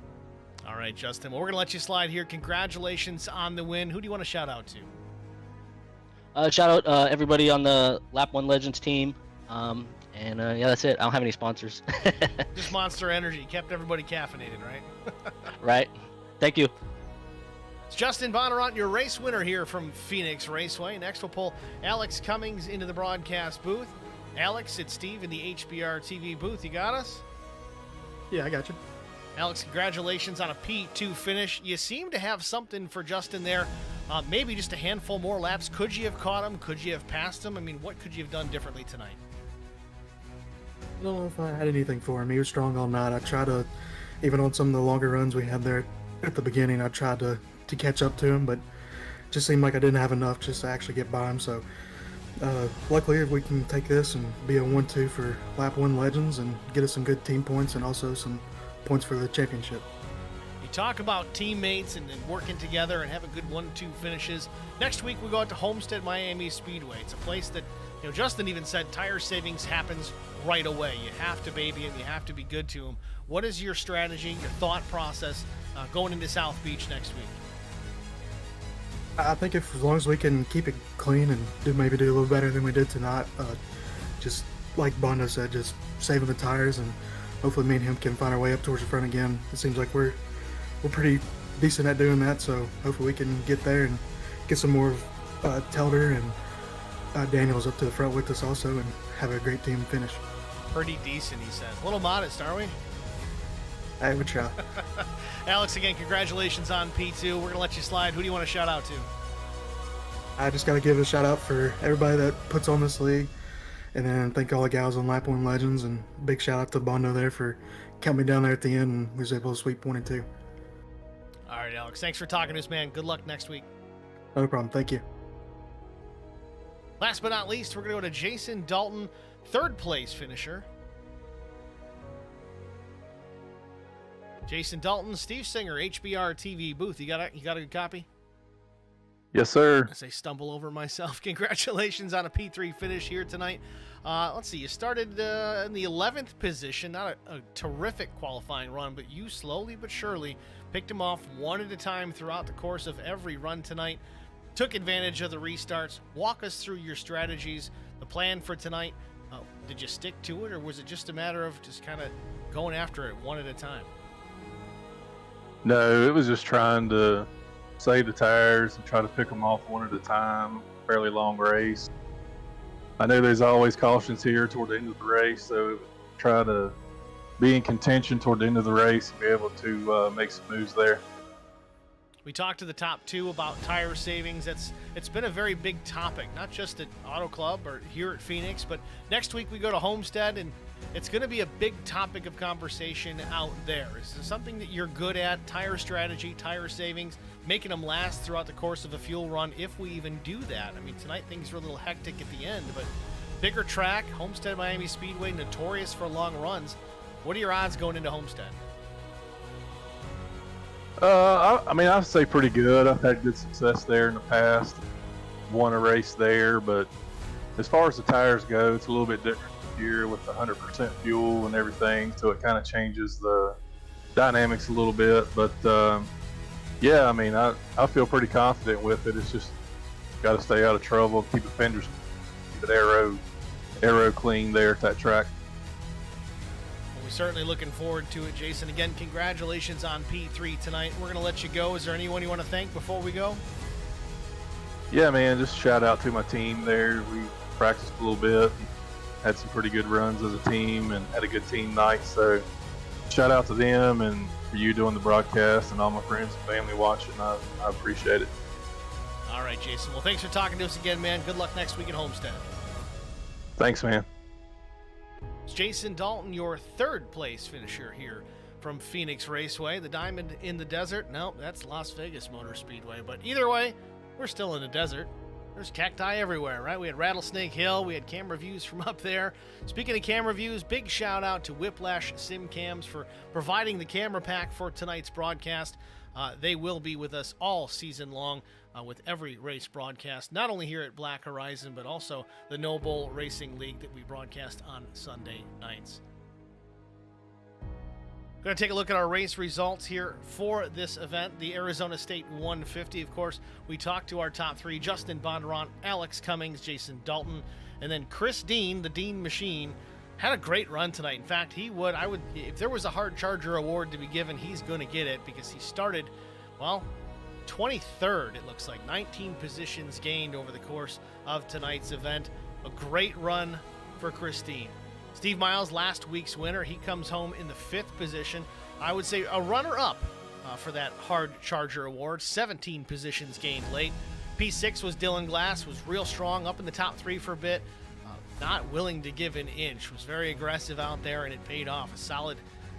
All right, Justin. Well, we're going to let you slide here. Congratulations on the win. Who do you want to shout out to? Shout out everybody on the Lap 1 Legends team. And yeah, that's it. I don't have any sponsors. Just Monster Energy. Kept everybody caffeinated, right? Right. Thank you. It's Justin Bondurant, your race winner here from Phoenix Raceway. Next, we'll pull Alex Cummings into the broadcast booth. Alex, it's Steve in the HBR TV booth. You got us? Yeah, I got you. Alex, congratulations on a P2 finish. You seem to have something for Justin there. Maybe just a handful more laps. Could you have caught him? Could you have passed him? I mean, what could you have done differently tonight? I don't know if I had anything for him. He was strong all night. I tried to, even on some of the longer runs we had there at the beginning, I tried to catch up to him, but it just seemed like I didn't have enough just to actually get by him. So luckily, if we can take this and be a 1-2 for Lap 1 Legends and get us some good team points and also some points for the championship. You talk about teammates and working together and having good 1-2 finishes. Next week, we go out to Homestead Miami Speedway. It's a place that, you know, Justin even said tire savings happens right away. You have to baby him. You have to be good to him. What is your strategy, your thought process going into South Beach next week? I think if as long as we can keep it clean and do a little better than we did tonight, just like Bondo said, just saving the tires, and hopefully me and him can find our way up towards the front again. It seems like we're pretty decent at doing that, so hopefully we can get there and get some more Telder and Daniels up to the front with us also, and have a great team finish. Pretty decent, he says. A little modest, are we? I would try. Alex, again, congratulations on P2. We're going to let you slide. Who do you want to shout out to? I just got to give a shout out for everybody that puts on this league, and then thank all the gals on Lap 1 Legends, and big shout out to Bondo there for counting me down there at the end, and we was able to sweep 1 and 2. All right, Alex. Thanks for talking to us, man. Good luck next week. No problem. Thank you. Last but not least, we're going to go to Jason Dalton, third place finisher. Jason Dalton, Steve Singer, HBR TV booth. You got a good copy? Yes, sir. As I stumble over myself, congratulations on a P3 finish here tonight. Let's see, you started in the 11th position, not a terrific qualifying run, but you slowly but surely picked them off one at a time throughout the course of every run tonight. Took advantage of the restarts. Walk us through your strategies, the plan for tonight. Did you stick to it, or was it just a matter of just kind of going after it one at a time? No, it was just trying to save the tires and try to pick them off one at a time. Fairly long race. I know there's always cautions here toward the end of the race, so try to be in contention toward the end of the race and be able to make some moves there. We talked to the top two about tire savings. It's been a very big topic, not just at Auto Club or here at Phoenix, but next week we go to Homestead, and it's going to be a big topic of conversation out there. Is there something that you're good at? Tire strategy, tire savings, making them last throughout the course of a fuel run, if we even do that. I mean, tonight things were a little hectic at the end, but bigger track, Homestead Miami Speedway, notorious for long runs. What are your odds going into Homestead? I mean, I'd say pretty good. I've had good success there in the past. Won a race there, but as far as the tires go, it's a little bit different here with 100% fuel and everything, so it kind of changes the dynamics a little bit. But yeah, I mean, I feel pretty confident with it. It's just got to stay out of trouble, keep the fenders, keep it aero clean there at that track. Certainly looking forward to it, Jason. Again, congratulations on P3 tonight. We're going to let you go. Is there anyone you want to thank before we go? Yeah, man, just shout out to my team there. We practiced a little bit, had some pretty good runs as a team, and had a good team night. So shout out to them and for you doing the broadcast and all my friends and family watching. I appreciate it. All right, Jason. Well, thanks for talking to us again, man. Good luck next week at Homestead. Thanks, man. Jason Dalton, your third place finisher here from Phoenix Raceway. The Diamond in the Desert. Nope, that's Las Vegas Motor Speedway. But either way, we're still in the desert. There's cacti everywhere, right? We had Rattlesnake Hill. We had camera views from up there. Speaking of camera views, big shout out to Whiplash Sim Cams for providing the camera pack for tonight's broadcast. They will be with us all season long with every race broadcast, not only here at Black Horizon, but also the No Bull Racing League that we broadcast on Sunday nights. Going to take a look at our race results here for this event, the Arizona State 150. Of course, we talked to our top three, Justin Bondurant, Alex Cummings, Jason Dalton, and then Chris Dean, the Dean Machine, had a great run tonight. In fact, if there was a hard charger award to be given, he's going to get it because he started, well, 23rd, it looks like. 19 positions gained over the course of tonight's event. A great run for Christine. Steve Miles, last week's winner, he comes home in the 5th position. I would say a runner-up for that hard charger award. 17 positions gained late. P6 was Dylan Glass, was real strong, up in the top 3 for a bit. Not willing to give an inch. Was very aggressive out there, and it paid off. A solid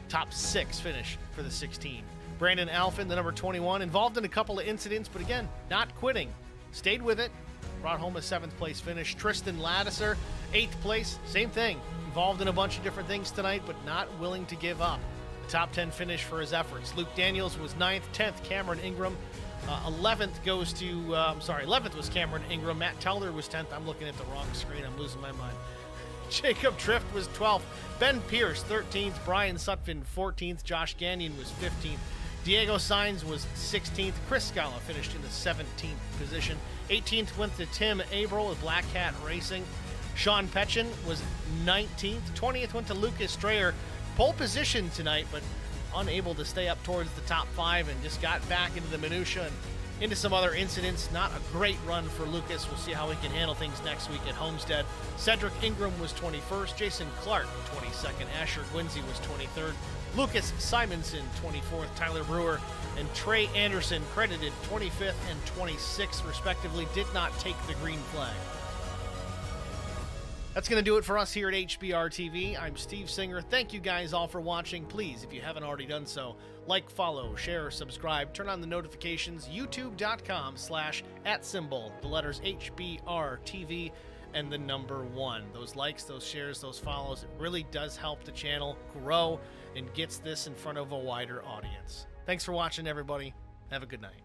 top 6 finish for the 16. Brandon Alphin, the number 21, involved in a couple of incidents, but again, not quitting. Stayed with it. Brought home a 7th place finish. Tristan Ladisser, 8th place. Same thing. Involved in a bunch of different things tonight, but not willing to give up. The top 10 finish for his efforts. Luke Daniels was 9th. 10th, Cameron Ingram. 11th was Cameron Ingram. Matt Teller was 10th. I'm looking at the wrong screen. I'm losing my mind. Jacob Trift was 12th. Ben Pierce, 13th. Brian Sutphin, 14th. Josh Gagnon was 15th. Diego Sainz was 16th. Chris Scala finished in the 17th position. 18th went to Tim Averill with Black Cat Racing. Sean Petchin was 19th. 20th went to Lucas Strayer. Pole position tonight, but unable to stay up towards the top 5 and just got back into the minutia and into some other incidents. Not a great run for Lucas. We'll see how he can handle things next week at Homestead. Cedric Ingram was 21st. Jason Clark, 22nd. Asher Gwinsey was 23rd. Lucas Simonson, 24th. Tyler Brewer and Trey Anderson, credited 25th and 26th, respectively, did not take the green flag. That's going to do it for us here at HBR TV. I'm Steve Singer. Thank you guys all for watching. Please, if you haven't already done so, like, follow, share, subscribe, turn on the notifications, youtube.com/@symbol, the letters HBR TV, and the number 1. Those likes, those shares, those follows, it really does help the channel grow and gets this in front of a wider audience. Thanks for watching, everybody. Have a good night.